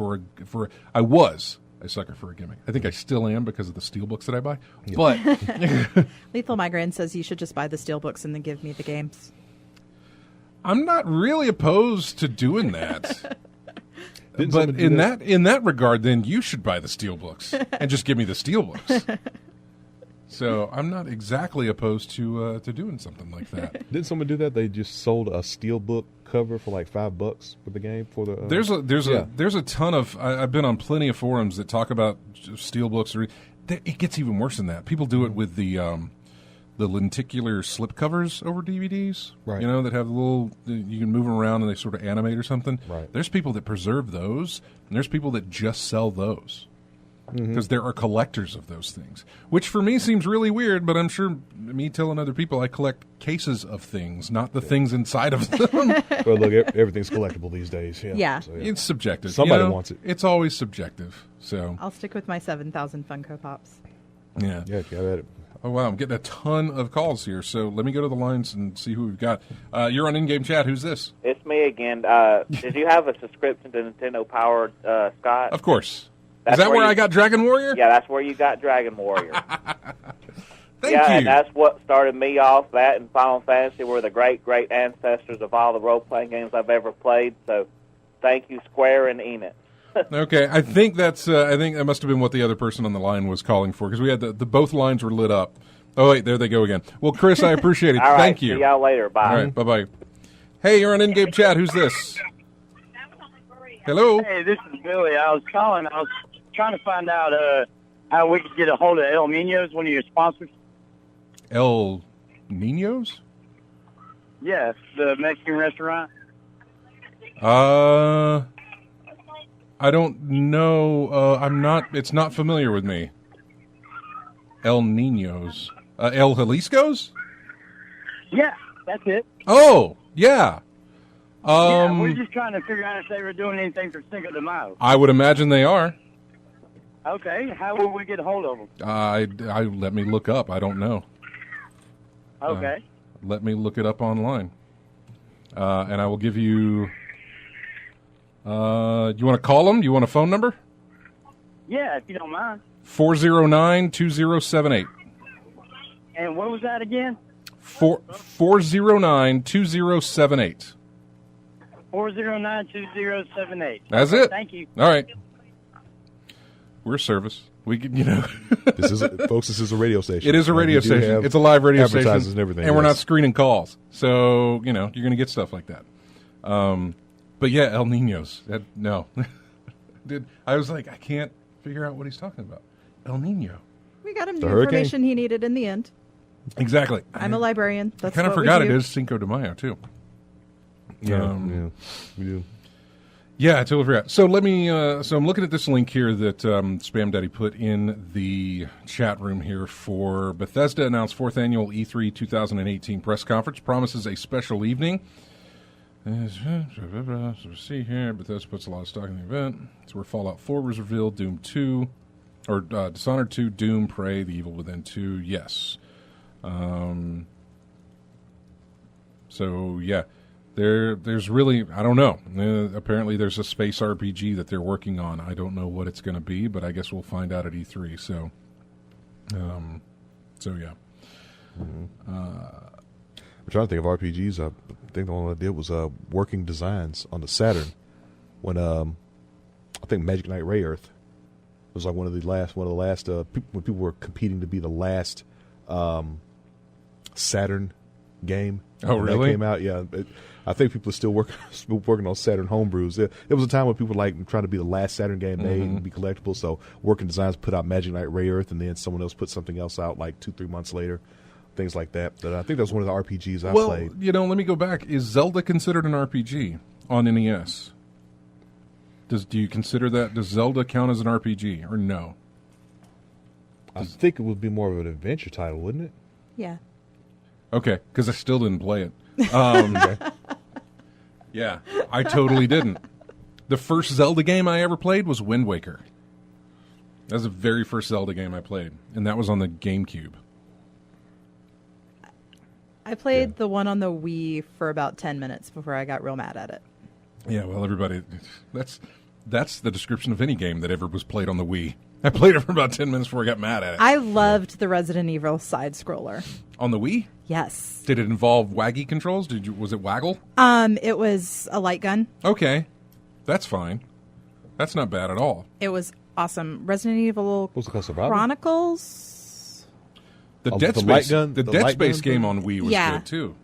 I was a sucker for a gimmick. I think I still am because of the steelbooks that I buy. Yeah. But Lethal Migraine says you should just buy the steelbooks and then give me the games. I'm not really opposed to doing that. But in that regard, then you should buy the steelbooks and just give me the steelbooks. So I'm not exactly opposed to doing something like that. Didn't someone do that? They just sold a steelbook cover for like $5 for the game for the. There's a ton of. I've been on plenty of forums that talk about steelbooks. It gets even worse than that. People do it with the lenticular slip covers over DVDs. Right. You know, that have little. You can move them around and they sort of animate or something. Right. There's people that preserve those, and there's people that just sell those. Because there are collectors of those things, which for me seems really weird, but I'm sure me telling other people I collect cases of things, not the things inside of them. Well, look, everything's collectible these days. Yeah. So, it's subjective. Somebody wants it. It's always subjective. So I'll stick with my 7,000 Funko Pops. Yeah. Yeah, it. Oh, wow. I'm getting a ton of calls here, so let me go to the lines and see who we've got. You're on In-Game Chat. Who's this? It's me again. Did you have a subscription to Nintendo Powered, Scott? Of course. Is that where I got Dragon Warrior? Yeah, that's where you got Dragon Warrior. Thank you. And that's what started me off. That and Final Fantasy were the great, great ancestors of all the role-playing games I've ever played. So thank you, Square and Enix. Okay, I think that must have been what the other person on the line was calling for, because we had the both lines were lit up. Oh, wait, there they go again. Well, Chris, I appreciate it. All right, thank you. See y'all later. Bye. All right, bye-bye. Hey, you're on In-Game Chat. Who's this? Hello? Hey, this is Billy. I was calling. I was trying to find out how we could get a hold of El Niños, one of your sponsors. El Niños? Yes, the Mexican restaurant. I don't know. It's not familiar with me. El Niños. El Jalisco's? Yeah, that's it. Oh, yeah. We're just trying to figure out if they were doing anything for Cinco de Mayo. I would imagine they are. Okay, how will we get a hold of them? Let me look up. I don't know. Okay. Let me look it up online. And I will give you... you want to call them? You want a phone number? Yeah, if you don't mind. 409-2078. And what was that again? 409-2078. 409-2078. That's it. Thank you. All right. We're a service. We can, This is a radio station. It is a radio station. It's a live radio station. Advertisers and everything. And we're not screening calls. So, you're going to get stuff like that. But yeah, El Niños. No. I was like, I can't figure out what he's talking about. El Niño. We got him the information he needed in the end. Exactly. I'm a librarian. That's I kind of forgot it is Cinco de Mayo, too. Yeah, we do. Yeah, I totally forgot. So let me. So I'm looking at this link here that Spam Daddy put in the chat room here for Bethesda announced 4th annual E3 2018 press conference, promises a special evening. So see here, Bethesda puts a lot of stock in the event. It's where Fallout 4 was revealed, Doom 2, or Dishonored 2, Doom, Prey, The Evil Within 2. Yes. So yeah. There's really, I don't know. Apparently there's a space RPG that they're working on. I don't know what it's going to be, but I guess we'll find out at E3. So yeah. I'm trying to think of RPGs. I think the one I did was working designs on the Saturn. When I think Magic Knight Ray Earth was like one of the last when people were competing to be the last Saturn game. Oh, when really? That came out, yeah. I think people are still working on Saturn homebrews. There was a time when people were like trying to be the last Saturn game made and be collectible. So Working Designs put out Magic Knight Ray Earth, and then someone else put something else out like 2-3 months later. I things like that. But I think that was one of the RPGs I played. Well, let me go back. Is Zelda considered an RPG on NES? Do you consider that? Does Zelda count as an RPG or no? I think it would be more of an adventure title, wouldn't it? Yeah. Okay, because I still didn't play it. Yeah, I totally didn't. The first Zelda game I ever played was Wind Waker. That was the very first Zelda game I played, and that was on the GameCube. I played the one on the Wii for about 10 minutes before I got real mad at it. Yeah, well, everybody, that's the description of any game that ever was played on the Wii. I played it for about 10 minutes before I got mad at it. I loved the Resident Evil side-scroller. On the Wii? Yes. Did it involve waggy controls? Was it waggle? It was a light gun. Okay, that's fine. That's not bad at all. It was awesome. Resident Evil Chronicles. The Dead Space game on Wii was good too.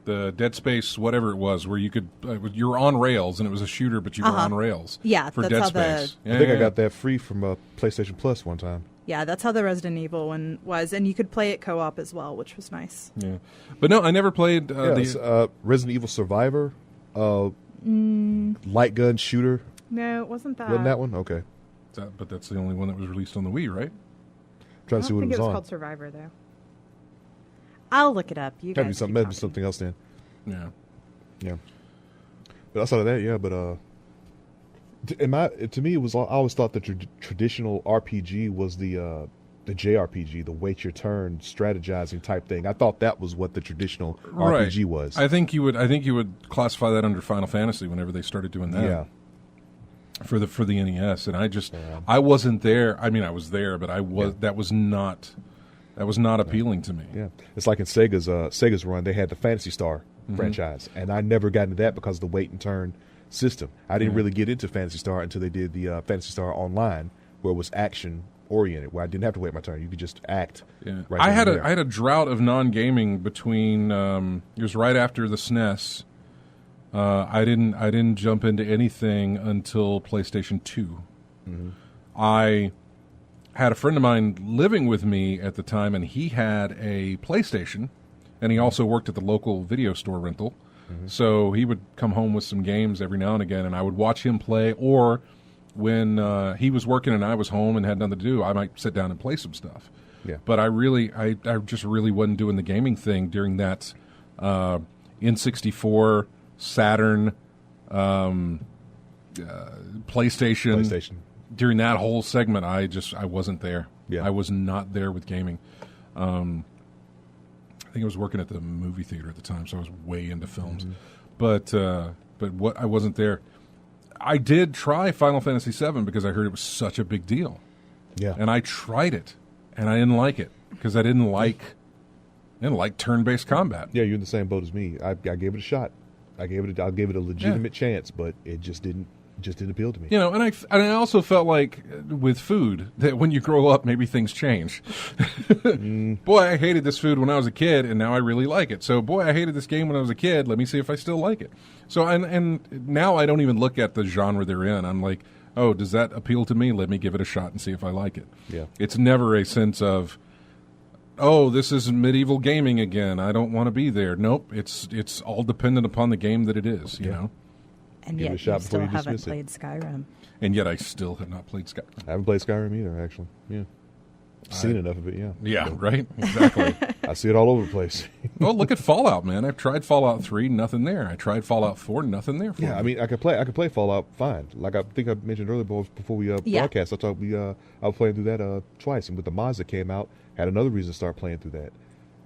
The Dead Space, whatever it was, where you could you were on rails and it was a shooter, but you were on rails. Yeah, for Dead Space. I think I got that free from PlayStation Plus one time. Yeah, that's how the Resident Evil one was, and you could play it co-op as well, which was nice. Yeah, but no, I never played Resident Evil Survivor, light gun shooter. No, it wasn't that. Wasn't that one? Okay. But that's the only one that was released on the Wii, right? Trying to see what it was on. I think it was called Survivor, though. I'll look it up. You guys maybe something else then. Yeah. Yeah. But outside of that, yeah. But to me, it was. I always thought the traditional RPG was the JRPG, the wait your turn, strategizing type thing. I thought that was what the traditional RPG was. I think you would classify that under Final Fantasy whenever they started doing that. Yeah. For the NES, and I wasn't there. I mean, I was there, but that was not appealing to me. Yeah, it's like in Sega's run, they had the Phantasy Star franchise, and I never got into that because of the wait and turn system. I didn't really get into Phantasy Star until they did the Phantasy Star Online, where it was action oriented, where I didn't have to wait my turn. You could just act. Yeah, I had a drought of non-gaming between. It was right after the SNES. I didn't jump into anything until PlayStation 2. Mm-hmm. I had a friend of mine living with me at the time, and he had a PlayStation, and he also worked at the local video store rental. Mm-hmm. So he would come home with some games every now and again, and I would watch him play, or when he was working and I was home and had nothing to do, I might sit down and play some stuff. Yeah. But I just really wasn't doing the gaming thing during that N64, Saturn, PlayStation. During that whole segment, I wasn't there. Yeah. I was not there with gaming. I think I was working at the movie theater at the time, so I was way into films. Mm-hmm. But I wasn't there. I did try Final Fantasy VII because I heard it was such a big deal. Yeah. And I tried it, and I didn't like it because I didn't like turn-based combat. Yeah, you're in the same boat as me. I gave it a shot. I gave it a legitimate chance, but it just didn't appeal to me. You know, and I also felt like with food that when you grow up, maybe things change. Boy, I hated this food when I was a kid, and now I really like it. So, boy, I hated this game when I was a kid. Let me see if I still like it. So, and now I don't even look at the genre they're in. I'm like, oh, does that appeal to me? Let me give it a shot and see if I like it. Yeah, it's never a sense of, oh, this is medieval gaming again. I don't want to be there. Nope, it's all dependent upon the game that it is. You know. And yet you still haven't played Skyrim. And yet I still have not played Skyrim. I haven't played Skyrim either, actually. Yeah. I've seen enough of it, yeah. Yeah, right? Exactly. I see it all over the place. Well, look at Fallout, man. I've tried Fallout 3, nothing there. I tried Fallout 4, nothing there for me. I mean, I could play Fallout fine. Like I think I mentioned earlier before we broadcast, I thought I was playing through that twice. And with the mods that came out, had another reason to start playing through that.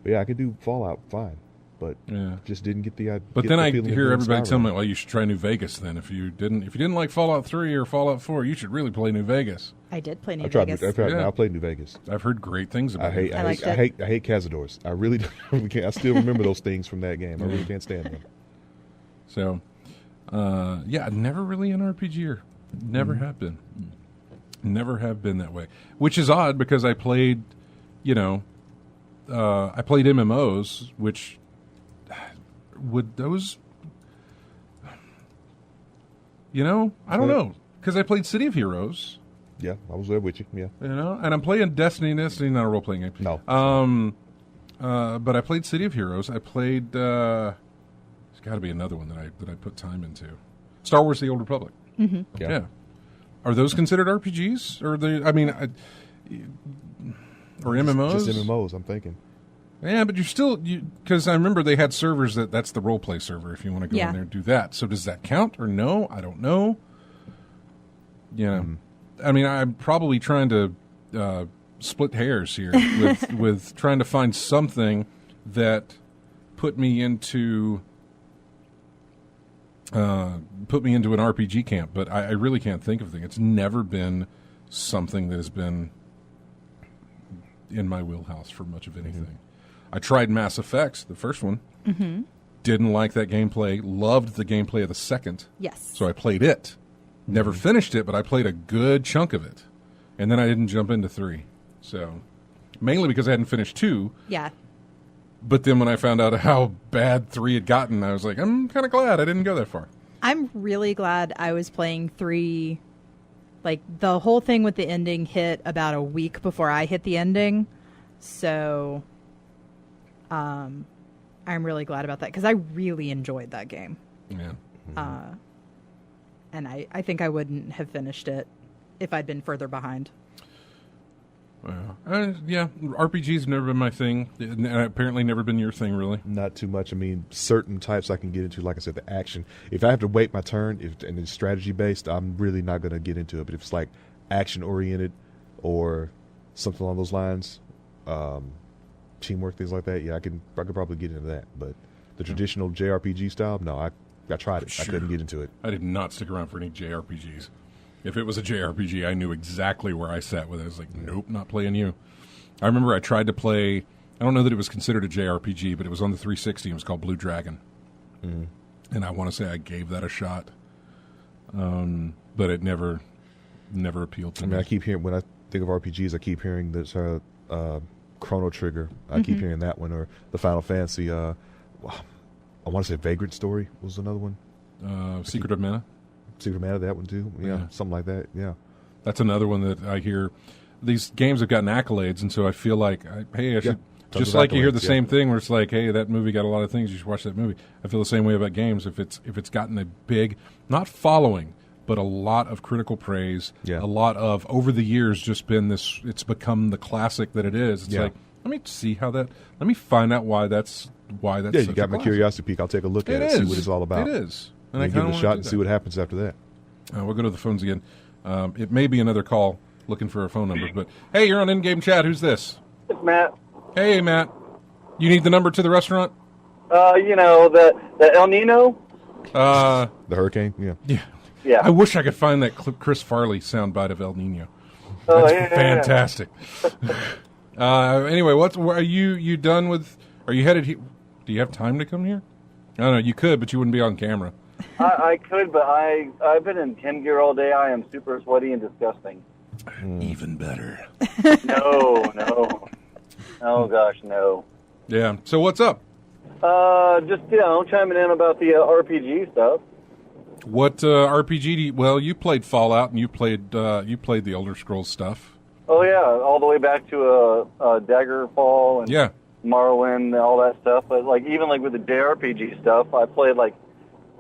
But yeah, I could do Fallout fine. But just didn't get the. But then I hear everybody tell me, "Well, you should try New Vegas." Then, if you didn't like Fallout 3 or Fallout 4, you should really play New Vegas. I did play New Vegas. I played New Vegas. I've heard great things about it. I hate Cazadors. I really can't. I still remember those things from that game. I really can't stand them. So, never really an RPGer. Never have been. Never have been that way. Which is odd because I played, I played MMOs, which. Would those, I don't know, because I played City of Heroes. Yeah, I was there with you. Yeah, and I'm playing Destiny. Destiny, not a role playing game. No. But I played City of Heroes. I played. There's got to be another one that I put time into. Star Wars: The Old Republic. Mm-hmm. Yeah. Are those considered RPGs? Or or MMOs? Just MMOs, I'm thinking. Yeah, but you're still, because I remember they had servers that's the role play server if you want to go in there and do that. So does that count or no? I don't know. Yeah. I mean, I'm probably trying to split hairs here with trying to find something that put me into an RPG camp, but I really can't think of a thing. It's never been something that has been in my wheelhouse for much of anything. Mm-hmm. I tried Mass Effects, the first one. Mm-hmm. Didn't like that gameplay. Loved the gameplay of the second. Yes. So I played it. Never finished it, but I played a good chunk of it. And then I didn't jump into 3. So, mainly because I hadn't finished 2. Yeah. But then when I found out how bad 3 had gotten, I was like, I'm kind of glad I didn't go that far. I'm really glad I was playing 3. Like, the whole thing with the ending hit about a week before I hit the ending. So, I'm really glad about that because I really enjoyed that game. Yeah. And I think I wouldn't have finished it if I'd been further behind. Yeah, RPGs have never been my thing, and apparently never been your thing, really. Not too much. I mean, certain types I can get into, like I said, the action. If I have to wait my turn and it's strategy-based, I'm really not going to get into it. But if it's like action-oriented or something along those lines, teamwork, things like that, yeah, I could probably get into that. But the traditional JRPG style, no, I tried it. Sure. I couldn't get into it. I did not stick around for any JRPGs. If it was a JRPG, I knew exactly where I sat with it. I was like, nope, not playing you. I remember I tried to play, I don't know that it was considered a JRPG, but it was on the 360. It was called Blue Dragon. Mm. And I want to say I gave that a shot. But it never appealed to me. I keep hearing, when I think of RPGs, I keep hearing this Chrono Trigger. I keep hearing that one. Or the Final Fantasy, I want to say Vagrant Story was another one. Secret of Mana. Secret of Mana, that one too. Yeah, something like that. Yeah, that's another one that I hear. These games have gotten accolades, and so I feel like, I should just like you hear the same thing where it's like, hey, that movie got a lot of things. You should watch that movie. I feel the same way about games. If it's gotten a big, not following, but a lot of critical praise. Yeah. A lot of over the years just been this. It's become the classic that it is. It's like, let me see how that. Let me find out why that's. Yeah, you got my curiosity peak. I'll take a look at it, see what it's all about. It is. And I give it a shot and see what happens after that. We'll go to the phones again. It may be another call looking for a phone number, but hey, you're on in-game chat. Who's this? It's Matt. Hey, Matt. You need the number to the restaurant? The El Nino. The hurricane. Yeah. I wish I could find that Chris Farley soundbite of El Nino. That's fantastic. Anyway, are you done with? Are you headed here? Do you have time to come here? I don't know. You could, but you wouldn't be on camera. I could, but I've been in 10 gear all day. I am super sweaty and disgusting. Even better. No. Oh, gosh, no. Yeah. So what's up? Just, chiming in about the RPG stuff. What RPG do you... Well, you played Fallout, and you played the Elder Scrolls stuff. Oh, yeah. All the way back to Daggerfall and Morrowind and all that stuff. But, even with the JRPG stuff, I played,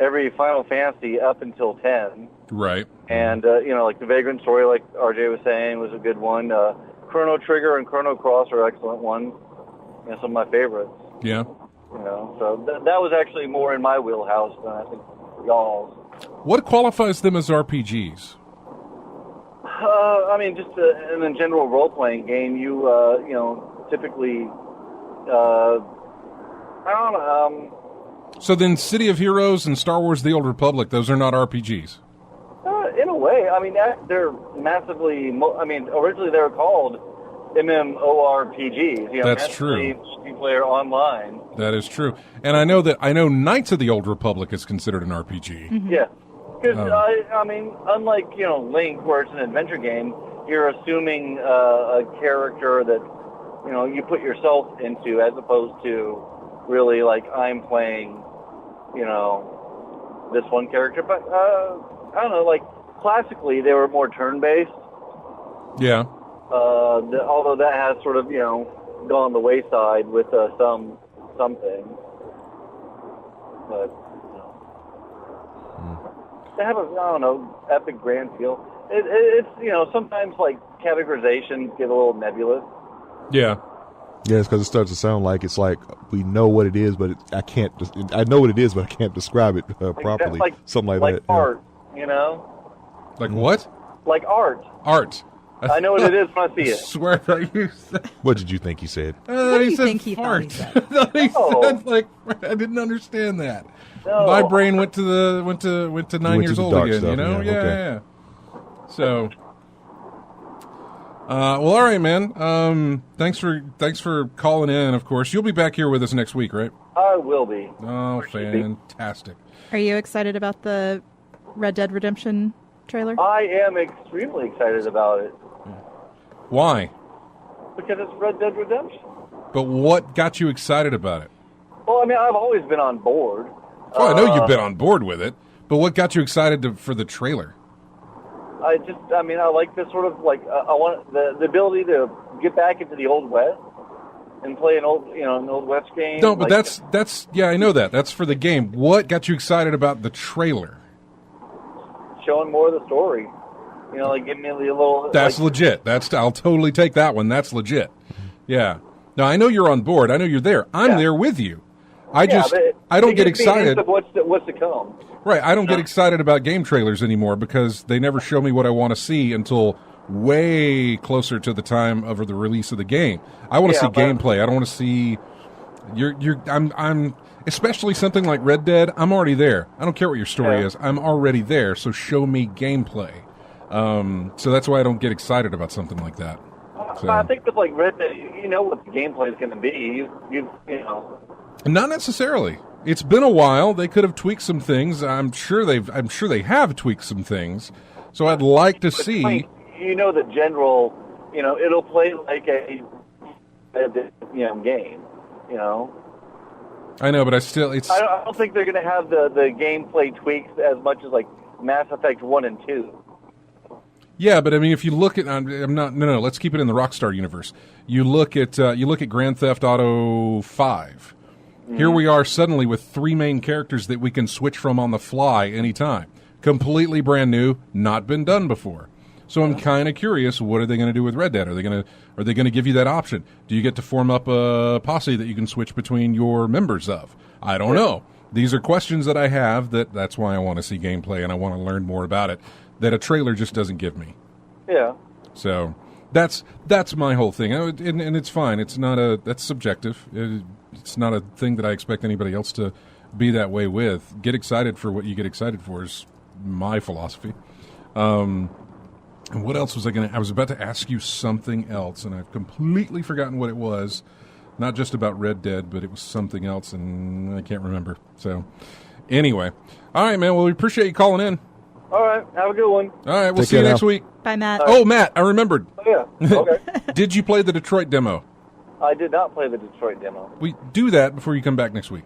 every Final Fantasy up until 10. Right. And, the Vagrant Story, like RJ was saying, was a good one. Chrono Trigger and Chrono Cross are excellent ones. Some of my favorites. Yeah. So that was actually more in my wheelhouse than I think y'all's. What qualifies them as RPGs? Just in a general role-playing game, you typically, So then City of Heroes and Star Wars The Old Republic, those are not RPGs? In a way. They're massively... originally they were called MMORPGs. That's true. Multiplayer online. That is true. And I know Knights of the Old Republic is considered an RPG. Mm-hmm. Yeah. Because, unlike, Link, where it's an adventure game, you're assuming a character that, you put yourself into, as opposed to really, I'm playing, this one character. But, I don't know, classically, they were more turn-based. Yeah. Although that has sort of, gone the wayside with some things. But they have epic grand feel. It's sometimes like categorizations get a little nebulous. Yeah. Yeah, it's because it starts to sound like it's like we know what it is, but I can't. I know what it is, but I can't describe it properly. Something like that. Art, Like what? Like art. Art. I know what it is when I see it. Swear that you said. What did you think he said? What do you think he thought he said? I didn't understand that. No. My brain went to 9 years old again. Stuff, Yeah. So, well, all right, man. Thanks for calling in. Of course, you'll be back here with us next week, right? I will be. Oh, fantastic! Are you excited about the Red Dead Redemption trailer? I am extremely excited about it. Why? Because it's Red Dead Redemption. But what got you excited about it? Well, I mean, I've always been on board. Oh, I know you've been on board with it, but what got you excited for the trailer? I like this sort of like I want the ability to get back into the Old West and play an Old West game. No, but that's yeah, I know that. That's for the game. What got you excited about the trailer? Showing more of the story. Give me a little. That's legit. I'll totally take that one. That's legit. Yeah. Now I know you're on board. I know you're there. I'm there with you. I don't get excited. What's to come? Right. I don't get excited about game trailers anymore because they never show me what I want to see until way closer to the time of the release of the game. I want to see gameplay. I don't want to see. I'm especially something like Red Dead. I'm already there. I don't care what your story is. I'm already there. So show me gameplay. So that's why I don't get excited about something like that. So. I think with like Red Dead, you know what the gameplay is going to be. You know. Not necessarily. It's been a while. They could have tweaked some things. I'm sure they have tweaked some things. So I'd like to see. The general. It'll play like a game. I know, but I don't think they're going to have the gameplay tweaks as much as like Mass Effect 1 and 2. Yeah, but I mean, if you look at, No. Let's keep it in the Rockstar universe. You look at Grand Theft Auto 5. Here we are suddenly with 3 main characters that we can switch from on the fly anytime. Completely brand new, not been done before. So I'm kind of curious, what are they going to do with Red Dead? Are they going to give you that option? Do you get to form up a posse that you can switch between your members of? I don't know. These are questions that I have. That's why I want to see gameplay and I want to learn more about it. That a trailer just doesn't give me. Yeah. So that's my whole thing, and it's fine. That's subjective. It's not a thing that I expect anybody else to be that way with. Get excited for what you get excited for is my philosophy. And what else was I was about to ask you something else, and I've completely forgotten what it was. Not just about Red Dead, but it was something else, and I can't remember. So anyway, all right, man. Well, we appreciate you calling in. All right. Have a good one. All right. We'll see you next week. Bye, Matt. Oh, Matt, I remembered. Oh, yeah. Okay. Did you play the Detroit demo? I did not play the Detroit demo. We do that before you come back next week.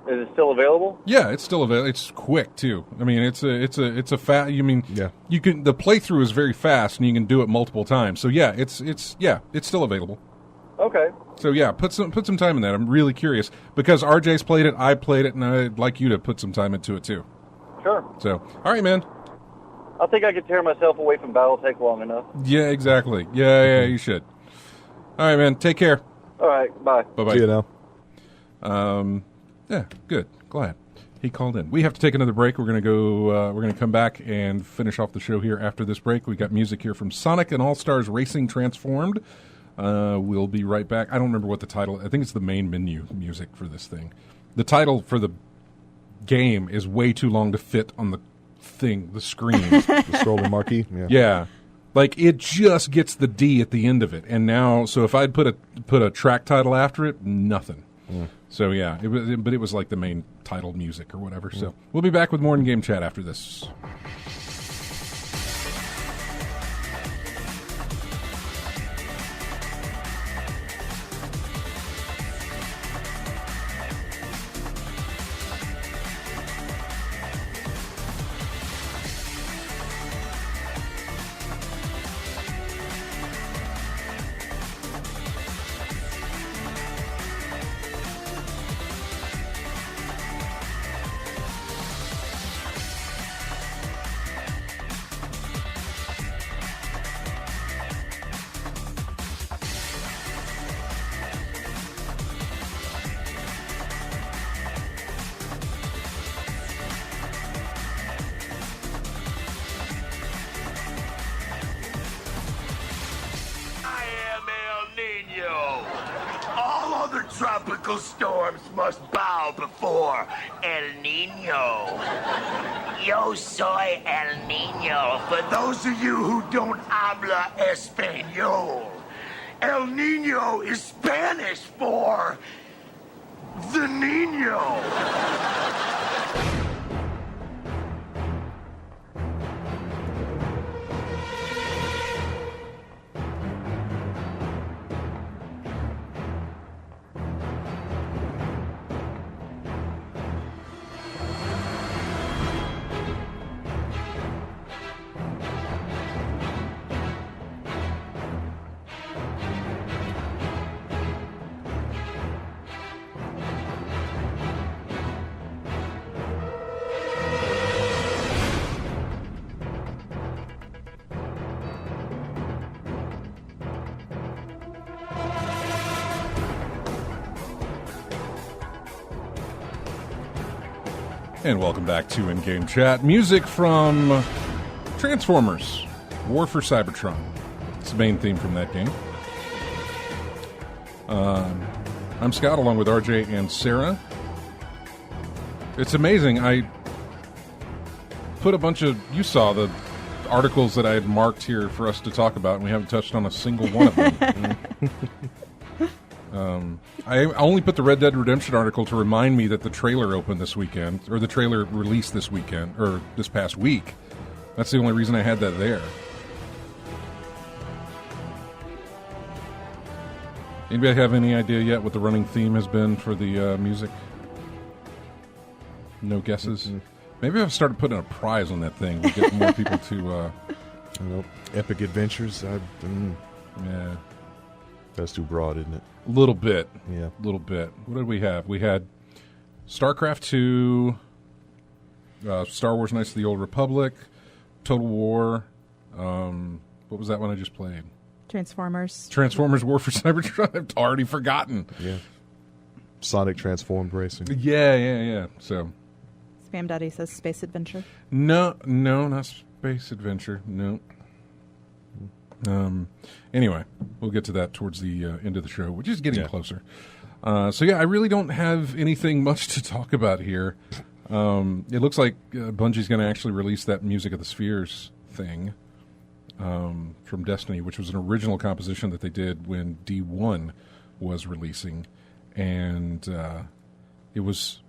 Is it still available? Yeah, it's still available. It's quick too. I mean, it's a fast. You mean you can the playthrough is very fast and you can do it multiple times. So yeah, it's still available. Okay. So yeah, put some time in that. I'm really curious because RJ's played it, I played it, and I'd like you to put some time into it too. Sure. So all right, man. I think I could tear myself away from BattleTech long enough. Yeah, exactly. Yeah, you should. All right, man. Take care. All right. Bye. Bye-bye. See you now. Yeah, good. Glad he called in. We have to take another break. We're going to go. We're going to come back and finish off the show here after this break. We got music here from Sonic and All Stars Racing Transformed. We'll be right back. I don't remember what the title. I think it's the main menu music for this thing. The title for the game is way too long to fit on the screen. The scrolling marquee. Yeah. Like it just gets the D at the end of it, and now so if I'd put a track title after it, nothing. So yeah, but it was like the main title music or whatever. So we'll be back with more in game chat after this. tropical storms must bow before El Nino. Yo soy El Nino. For those of you who don't habla español, El Nino is Spanish for the Nino. And welcome back to In-Game Chat. Music from Transformers, War for Cybertron. It's the main theme from that game. I'm Scott, along with RJ and Sarah. It's amazing. I put a bunch of... You saw the articles that I had marked here for us to talk about, and we haven't touched on a single one of them. I only put the Red Dead Redemption article to remind me that the trailer opened this weekend, or the trailer released this weekend, or this past week. That's the only reason I had that there. Anybody have any idea yet what the running theme has been for the music? No guesses? Mm-hmm. Maybe I've started putting a prize on that thing to get more people to... Epic Adventures. Yeah. That's too broad, isn't it? A little bit. Yeah. A little bit. What did we have? We had StarCraft 2, Star Wars Knights of the Old Republic, Total War. What was that one I just played? Transformers War for Cybertron. I've already forgotten. Yeah. Sonic Transformed Racing. Yeah. So, Spam Daddy says Space Adventure. No, not Space Adventure. No. Anyway, we'll get to that towards the end of the show, which is getting closer. So I really don't have anything much to talk about here. It looks like Bungie's going to actually release that Music of the Spheres thing from Destiny, which was an original composition that they did when D1 was releasing. And it was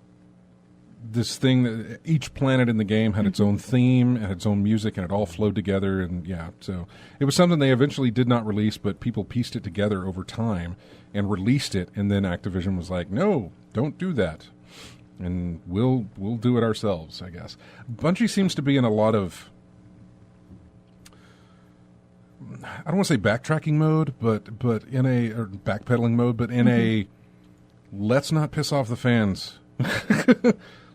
this thing that each planet in the game had its own theme and its own music, and it all flowed together. And so it was something they eventually did not release, but people pieced it together over time and released it. And then Activision was like, "No, don't do that, and we'll do it ourselves." I guess Bungie seems to be in a lot of, I don't want to say backtracking mode, but in or backpedaling mode, but in a let's not piss off the fans.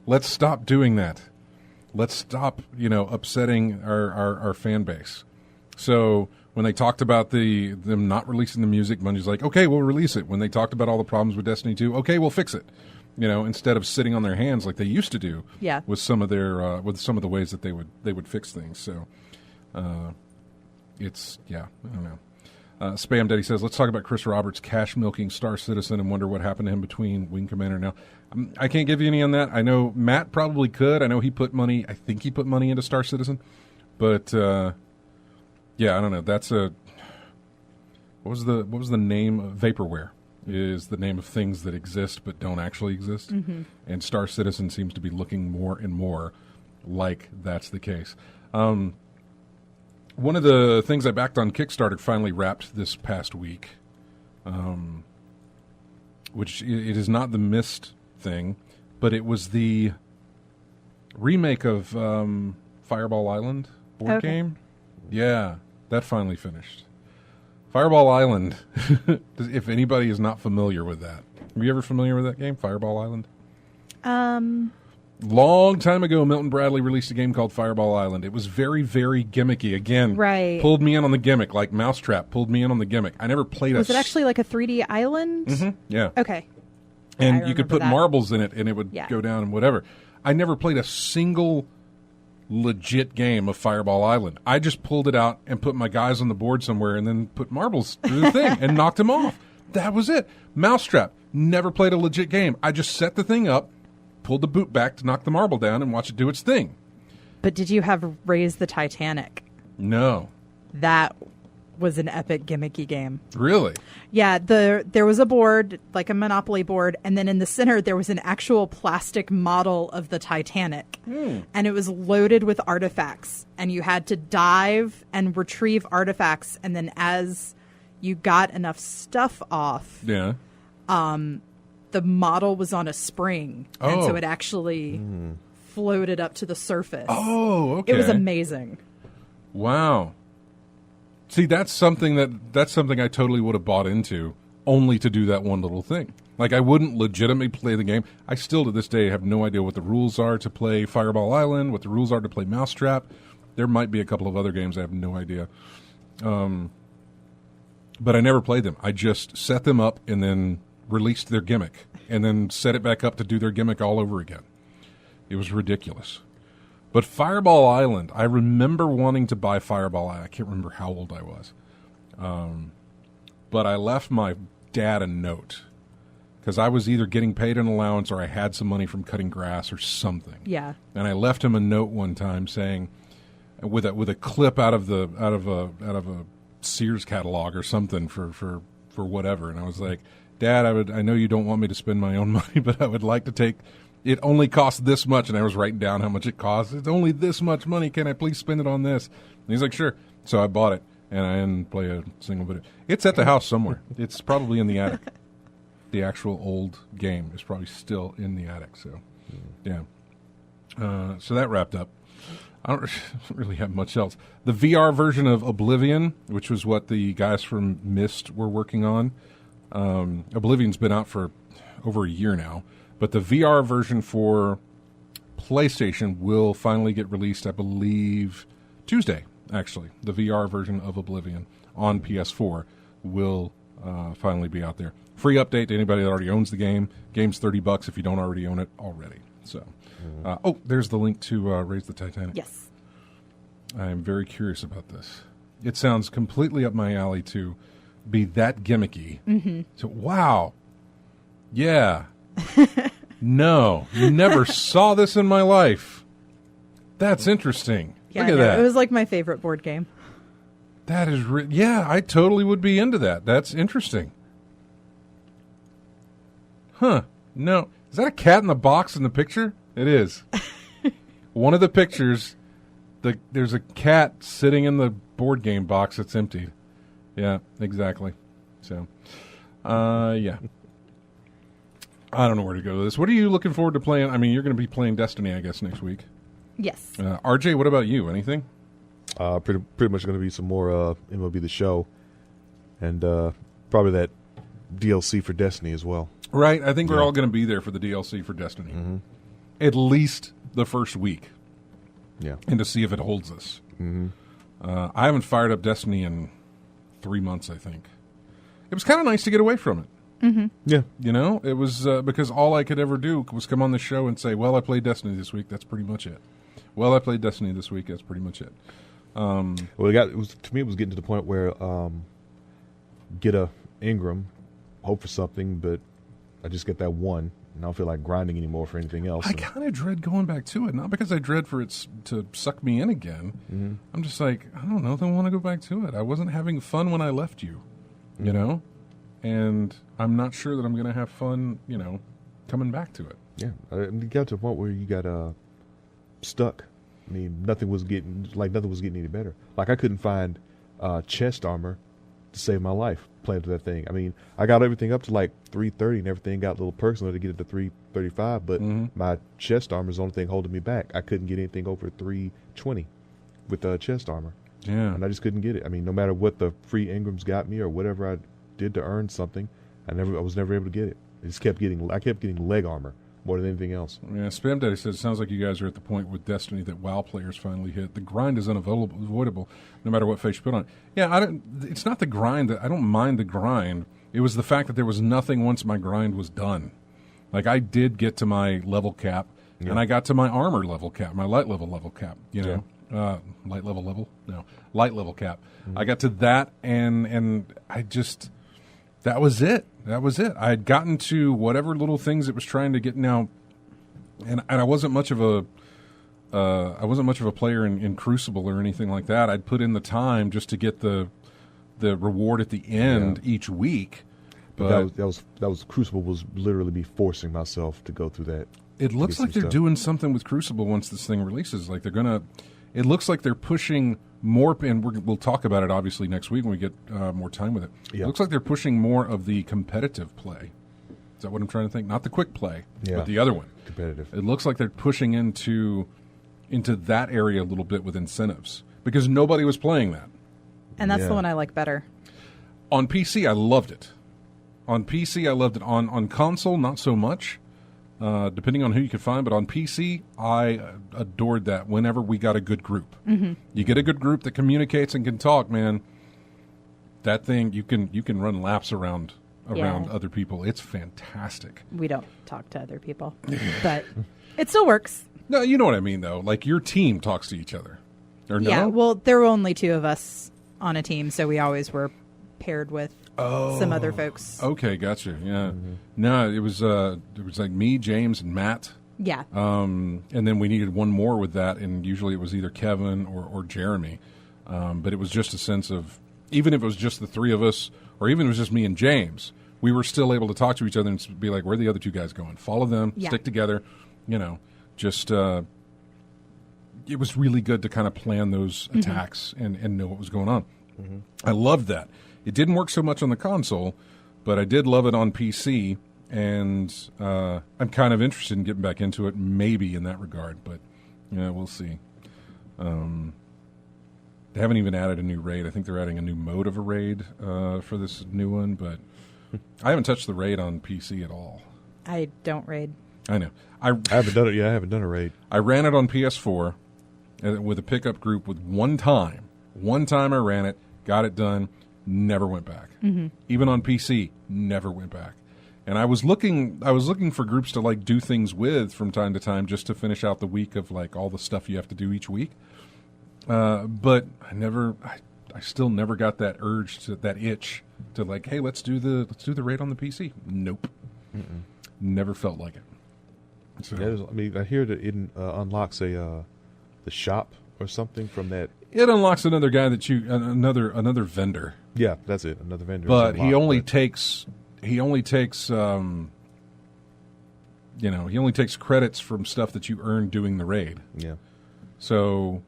Let's stop doing that. Let's stop, upsetting our fan base. So when they talked about them not releasing the music, Bungie's like, okay, we'll release it. When they talked about all the problems with Destiny 2, okay, we'll fix it. Instead of sitting on their hands like they used to do. Yeah. With some of their with some of the ways that they would fix things. So it's I don't know. Spam Daddy says, let's talk about Chris Roberts cash milking Star Citizen and wonder what happened to him between Wing Commander now. I can't give you any on that. I know Matt probably could. I know he put money. I think he put money into Star Citizen. But, I don't know. That's what was the name of Vaporware is the name of things that exist but don't actually exist. Mm-hmm. And Star Citizen seems to be looking more and more like that's the case. One of the things I backed on Kickstarter finally wrapped this past week, which it is not the Myst thing, but it was the remake of Fireball Island board game. Yeah, that finally finished. Fireball Island, if anybody is not familiar with that. Are you ever familiar with that game, Fireball Island? Long time ago, Milton Bradley released a game called Fireball Island. It was very, very gimmicky. Again, pulled me in on the gimmick, like Mousetrap pulled me in on the gimmick. I never played Was it actually like a 3D island? Mm-hmm, yeah. Okay. And you could put marbles in it, and it would go down and whatever. I never played a single legit game of Fireball Island. I just pulled it out and put my guys on the board somewhere and then put marbles through the thing and knocked them off. That was it. Mousetrap. Never played a legit game. I just set the thing up, pulled the boot back to knock the marble down, and watch it do its thing. But did you have Raise the Titanic? No. That was an epic gimmicky game. Really? Yeah, there was a board, like a Monopoly board, and then in the center there was an actual plastic model of the Titanic. And it was loaded with artifacts, and you had to dive and retrieve artifacts, and then as you got enough stuff off, Yeah. the model was on a spring, and so it actually floated up to the surface. Oh, okay. It was amazing. Wow. See, that's something I totally would have bought into, only to do that one little thing. Like, I wouldn't legitimately play the game. I still, to this day, have no idea what the rules are to play Fireball Island, what the rules are to play Mousetrap. There might be a couple of other games I have no idea. But I never played them. I just set them up and then released their gimmick, and then set it back up to do their gimmick all over again. It was ridiculous. But Fireball Island, I remember wanting to buy Fireball Island. I can't remember how old I was. But I left my dad a note because I was either getting paid an allowance or I had some money from cutting grass or something. Yeah. And I left him a note one time saying, with a clip out of a Sears catalog or something for whatever. And I was like, Dad, I know you don't want me to spend my own money, but I would like to take. It only costs this much, and I was writing down how much it costs. It's only this much money. Can I please spend it on this? And he's like, sure. So I bought it, and I didn't play a single bit. It's at the house somewhere. It's probably in the attic. The actual old game is probably still in the attic. So, yeah. So that wrapped up. I don't really have much else. The VR version of Oblivion, which was what the guys from Myst were working on. Oblivion's been out for over a year now. But the VR version for PlayStation will finally get released, I believe, Tuesday, actually. The VR version of Oblivion on PS4 will finally be out there. Free update to anybody that already owns the game. Game's $30 if you don't already own it already. So, there's the link to Raise the Titanic. Yes. I am very curious about this. It sounds completely up my alley to be that gimmicky. Mm-hmm. So, wow. Yeah. No, never saw this in my life. That's interesting. Yeah, Look at that. It was like my favorite board game. That is, yeah, I totally would be into that. That's interesting. Huh. No. Is that a cat in the box in the picture? It is. One of the pictures, there's a cat sitting in the board game box that's empty. Yeah, exactly. So, yeah. I don't know where to go with this. What are you looking forward to playing? I mean, you're going to be playing Destiny, I guess, next week. Yes. RJ, what about you? Anything? Pretty much going to be some more MLB The Show, and probably that DLC for Destiny as well. Right. I think we're all going to be there for the DLC for Destiny. Mm-hmm. At least the first week. Yeah. And to see if it holds us. Mm-hmm. I haven't fired up Destiny in 3 months, I think. It was kind of nice to get away from it. Mm-hmm. Yeah. You know, it was because all I could ever do was come on the show and say, well, I played Destiny this week. That's pretty much it. Well, I played Destiny this week. That's pretty much it. Well, to me, it was getting to the point where get a Ingram, hope for something, but I just get that one, and I don't feel like grinding anymore for anything else. I kind of dread going back to it, not because I dread for it to suck me in again. Mm-hmm. I'm just like, I don't know if I want to go back to it. I wasn't having fun when I left you, you know? And I'm not sure that I'm going to have fun, you know, coming back to it. Yeah, you got to a point where you got stuck. I mean, nothing was getting any better. Like, I couldn't find chest armor to save my life playing through that thing. I mean, I got everything up to like 330 and everything, got little perks in order to get it to 335, but my chest armor is the only thing holding me back. I couldn't get anything over 320 with chest armor. Yeah. And I just couldn't get it. I mean, no matter what the free Ingrams got me or whatever I did to earn something, I was never able to get it. I kept getting leg armor more than anything else. Yeah, Spam Daddy says, it sounds like you guys are at the point with Destiny that WoW players finally hit. The grind is unavoidable no matter what face you put on it. Yeah, it's not the grind. I don't mind the grind. It was the fact that there was nothing once my grind was done. Like, I did get to my level cap, and I got to my armor level cap, my light level cap, you know. Yeah. Light level cap. Mm-hmm. I got to that, and I just... That was it. I had gotten to whatever little things it was trying to get now, and I wasn't much of a player in Crucible or anything like that. I'd put in the time just to get the reward at the end each week. But that was Crucible was literally me forcing myself to go through that. It looks like they're doing something with Crucible once this thing releases. Like it looks like they're pushing more, and we'll talk about it obviously next week when we get more time with it. Yeah. It looks like they're pushing more of the competitive play. Is that what I'm trying to think? Not the quick play, but the other one. Competitive. It looks like they're pushing into that area a little bit with incentives because nobody was playing that. And that's the one I like better. On PC, I loved it. On PC, I loved it. On console, not so much, depending on who you could find. But on PC, I adored that whenever we got a good group. Mm-hmm. You get a good group that communicates and can talk, man, that thing, you can run laps around other people. It's fantastic. We don't talk to other people, but it still works. No, you know what I mean, though. Like, your team talks to each other. Or no? Yeah, well, there were only 2 of us on a team, so we always were paired with some other folks. Okay, gotcha. Yeah. Mm-hmm. No, it was like me, James, and Matt. Yeah. And then we needed one more with that, and usually it was either Kevin or Jeremy. But it was just a sense of, even if it was just the 3 of us, or even if it was just me and James, we were still able to talk to each other and be like, where are the other 2 guys going? Follow them, stick together, just it was really good to kind of plan those attacks and know what was going on. Mm-hmm. I loved that. It didn't work so much on the console, but I did love it on PC, and I'm kind of interested in getting back into it, maybe in that regard, but we'll see. They haven't even added a new raid. I think they're adding a new mode of a raid for this new one, but I haven't touched the raid on PC at all. I don't raid. I know. I haven't done it. Yeah, I haven't done a raid. I ran it on PS4 with a pickup group with one time. One time I ran it, got it done, never went back. Mm-hmm. Even on PC, never went back. And I was looking for groups to like do things with from time to time just to finish out the week of like all the stuff you have to do each week. But I still never got that urge that itch to like, hey, let's do the raid on the PC. Nope. Mm-mm. Never felt like it. So, I hear that it unlocks the shop or something from that. It unlocks another guy another vendor. Yeah, that's it. Another vendor. But he only takes credits from stuff that you earn doing the raid. Yeah. So,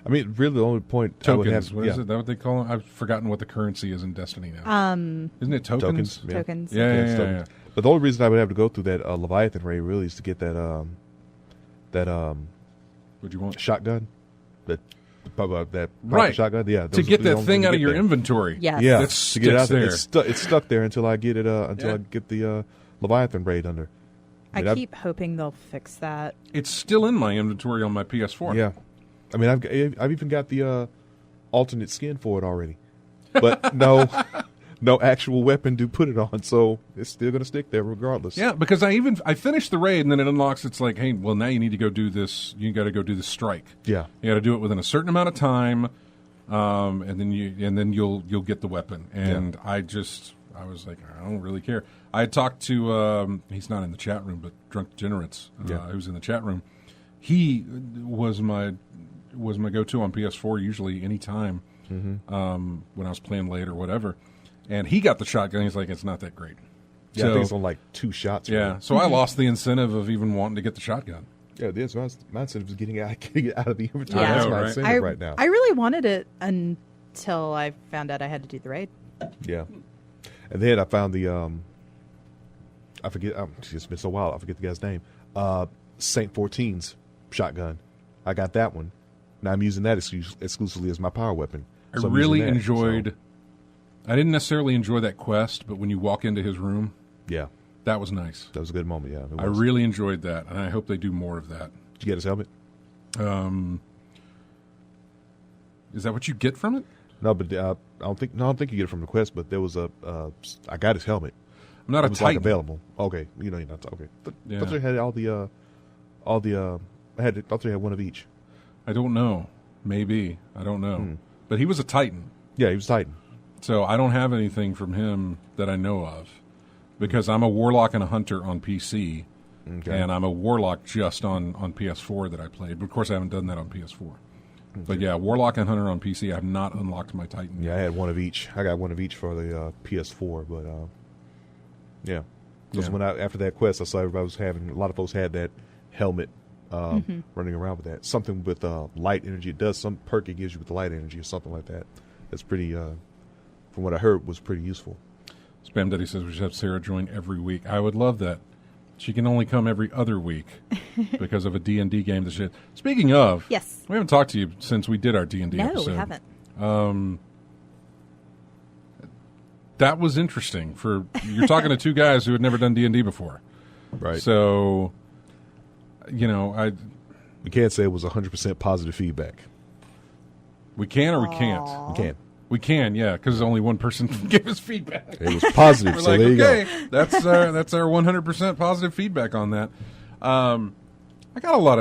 I mean, really, the only point tokens. Is it that what they call them? I've forgotten what the currency is in Destiny now. Isn't it tokens? Tokens. Yeah. But the only reason I would have to go through that Leviathan raid really is to get that what'd you want? Shotgun. That right shotgun. Yeah. To get that thing out of your inventory. Yes. Yeah. That's to get it out there. there. It's stuck there until I get it. I get the Leviathan raid under. I keep hoping they'll fix that. It's still in my inventory on my PS4. Yeah. I mean, I've even got the alternate skin for it already, but no actual weapon to put it on, so it's still going to stick there regardless. Yeah, because I finished the raid and then it unlocks. It's like, hey, well, now you need to go do this. You got to go do this strike. Yeah, you got to do it within a certain amount of time, and then you'll get the weapon. And I was like, I don't really care. I had talked to he's not in the chat room, but Drunk Degenerates, who's in the chat room. He was my go-to on PS4 usually any time when I was playing late or whatever. And he got the shotgun. He's like, it's not that great. Yeah, I think it's on like 2 shots. Yeah, so I lost the incentive of even wanting to get the shotgun. Yeah, it is. My incentive is getting it out of the inventory. Yeah. That's my incentive right now. I really wanted it until I found out I had to do the raid. Yeah. And then I found the, I forget, it's been so wild, I forget the guy's name, Saint 14's shotgun. I got that one. Now I'm using that exclusively as my power weapon. So I really enjoyed... I didn't necessarily enjoy that quest, but when you walk into his room, that was nice. That was a good moment, yeah. I really enjoyed that, and I hope they do more of that. Did you get his helmet? Is that what you get from it? No, but I don't think you get it from the quest. But there was I got his helmet. I'm not it a was Titan. Like available. Okay, you're not okay. But they had I thought they had one of each. I don't know. Maybe I don't know. But he was a Titan. Yeah, he was Titan. So I don't have anything from him that I know of, because I'm a warlock and a hunter on PC, and I'm a warlock just on PS4 that I played. But of course, I haven't done that on PS4. Okay. But yeah, warlock and hunter on PC. I have not unlocked my Titan. Yeah, I had one of each. I got one of each for the PS4, but yeah. Because when after that quest, I saw everybody was having, a lot of folks had that helmet running around with that. Something with light energy. It does some perk it gives you with the light energy or something like that. That's pretty, from what I heard, was pretty useful. Spam Daddy says we should have Sarah join every week. I would love that. She can only come every other week because of a D&D game. Speaking of, yes, we haven't talked to you since we did our D&D episode. No, we haven't. That was interesting. You're talking to two guys who had never done D&D before. Right. So, we can't say it was 100% positive feedback. We can or we can't? We can. We can, yeah, because only one person gave us feedback. It was positive, so there you go. That's our 100% positive feedback on that. I got a lot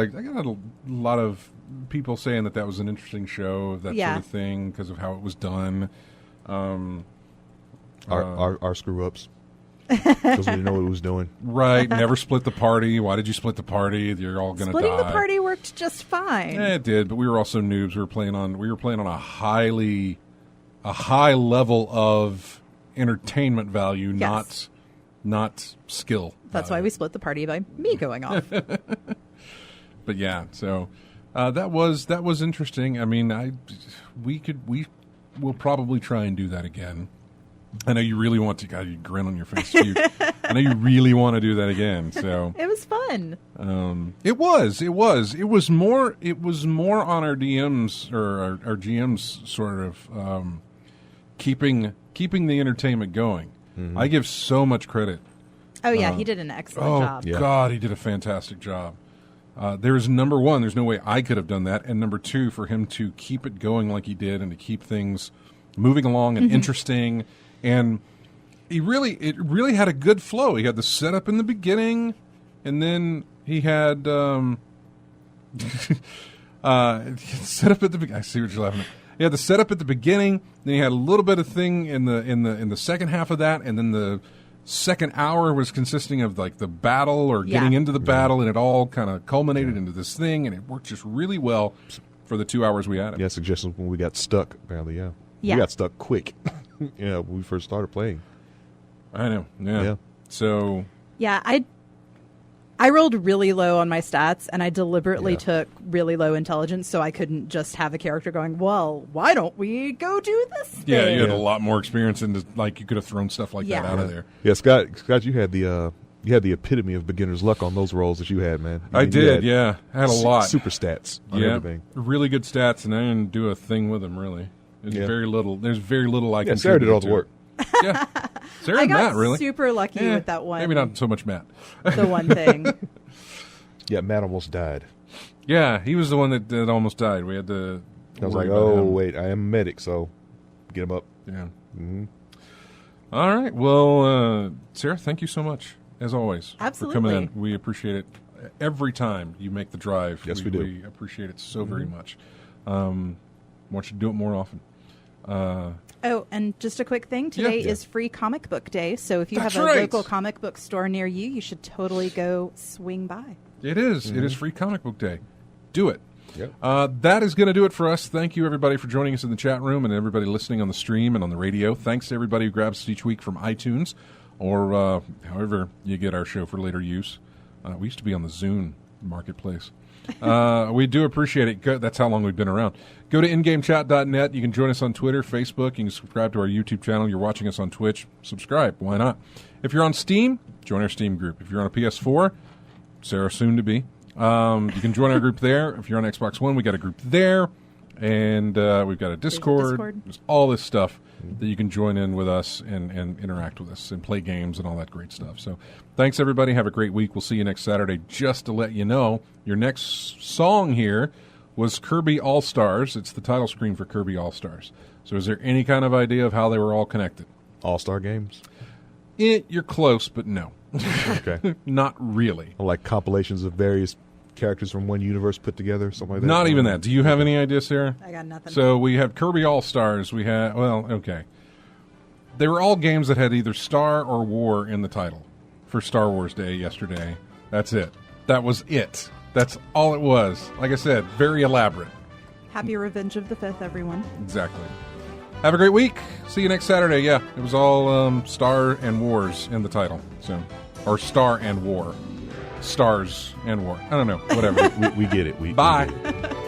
of people saying that was an interesting show, that sort of thing, because of how it was done. Our screw ups, because we didn't know what it was doing. Right, never split the party. Why did you split the party? You're all going to die. Splitting the party worked just fine. Yeah, it did, but we were also noobs. We were playing on a high level of entertainment value, not skill. That's why we split the party by me going off. But yeah, so that was interesting. I mean, we'll probably try and do that again. I know you really want to. God, you grin on your face. I know you really want to do that again. So it was fun. It was more on our DMs or our GMs sort of keeping the entertainment going. Mm-hmm. I give so much credit. Oh yeah, he did an excellent job. Oh God, he did a fantastic job. There is, number one, there's no way I could have done that, and number two, for him to keep it going like he did and to keep things moving along and interesting. And it really had a good flow. He had the setup in the beginning, and then he had setup at the beginning. I see what you're laughing at. He had the setup at the beginning, then he had a little bit of thing in the second half of that, and then the second hour was consisting of like the battle or getting into the battle, and it all kind of culminated into this thing, and it worked just really well for the 2 hours we had it. Yeah, suggestions when we got stuck, apparently, yeah. We got stuck quick. Yeah, when we first started playing. I know. Yeah. So. Yeah, I rolled really low on my stats, and I deliberately took really low intelligence so I couldn't just have a character going, well, why don't we go do this thing? Yeah, you had a lot more experience, and you could have thrown stuff like that out of there. Yeah, Scott, you had the epitome of beginner's luck on those rolls that you had, man. I did. I had a lot. Super stats on everything. Really good stats, and I didn't do a thing with them, really. There's very little I can do. Sarah did all the work. Yeah. Sarah I got Matt, really. super lucky with that one. Maybe not so much Matt. The one thing. Yeah, Matt almost died. Yeah, he was the one that almost died. We had to. I was like, wait, I am a medic, so get him up. Yeah. Mm-hmm. All right. Well, Sarah, thank you so much, as always, for coming in. We appreciate it every time you make the drive. Yes, we do. We appreciate it so very much. Want you to do it more often. And just a quick thing. Today is Free Comic Book Day, so if you have a local comic book store near you, you should totally go swing by. It is. Mm-hmm. It is Free Comic Book Day. Do it. Yep. That is going to do it for us. Thank you, everybody, for joining us in the chat room and everybody listening on the stream and on the radio. Thanks to everybody who grabs us each week from iTunes or however you get our show for later use. We used to be on the Zune marketplace. We do appreciate it. That's how long we've been around. Go to ingamechat.net. You can join us on Twitter, Facebook. You can subscribe to our YouTube channel. You're watching us on Twitch. Subscribe. Why not? If you're on Steam, join our Steam group. If you're on a PS4, Sarah soon to be, you can join our group there. If you're on Xbox One, we got a group there. And we've got a Discord. There's all this stuff that you can join in with us and interact with us and play games and all that great stuff. So thanks, everybody. Have a great week. We'll see you next Saturday. Just to let you know, your next song here was Kirby All-Stars. It's the title screen for Kirby All-Stars. So is there any kind of idea of how they were all connected? All-Star games? You're close, but no. Okay. Not really. Like compilations of various characters from one universe put together, something like that? Not even that. Do you have any idea, Sarah? I got nothing. So we have Kirby All-Stars. We have, They were all games that had either Star or War in the title for Star Wars Day yesterday. That's it. That was it. That's all it was. Like I said, very elaborate. Happy Revenge of the 5th, everyone. Exactly. Have a great week. See you next Saturday. Yeah, it was all Star and Wars in the title. So, or Star and War. Stars and War. I don't know. Whatever. we get it. Bye. We get it.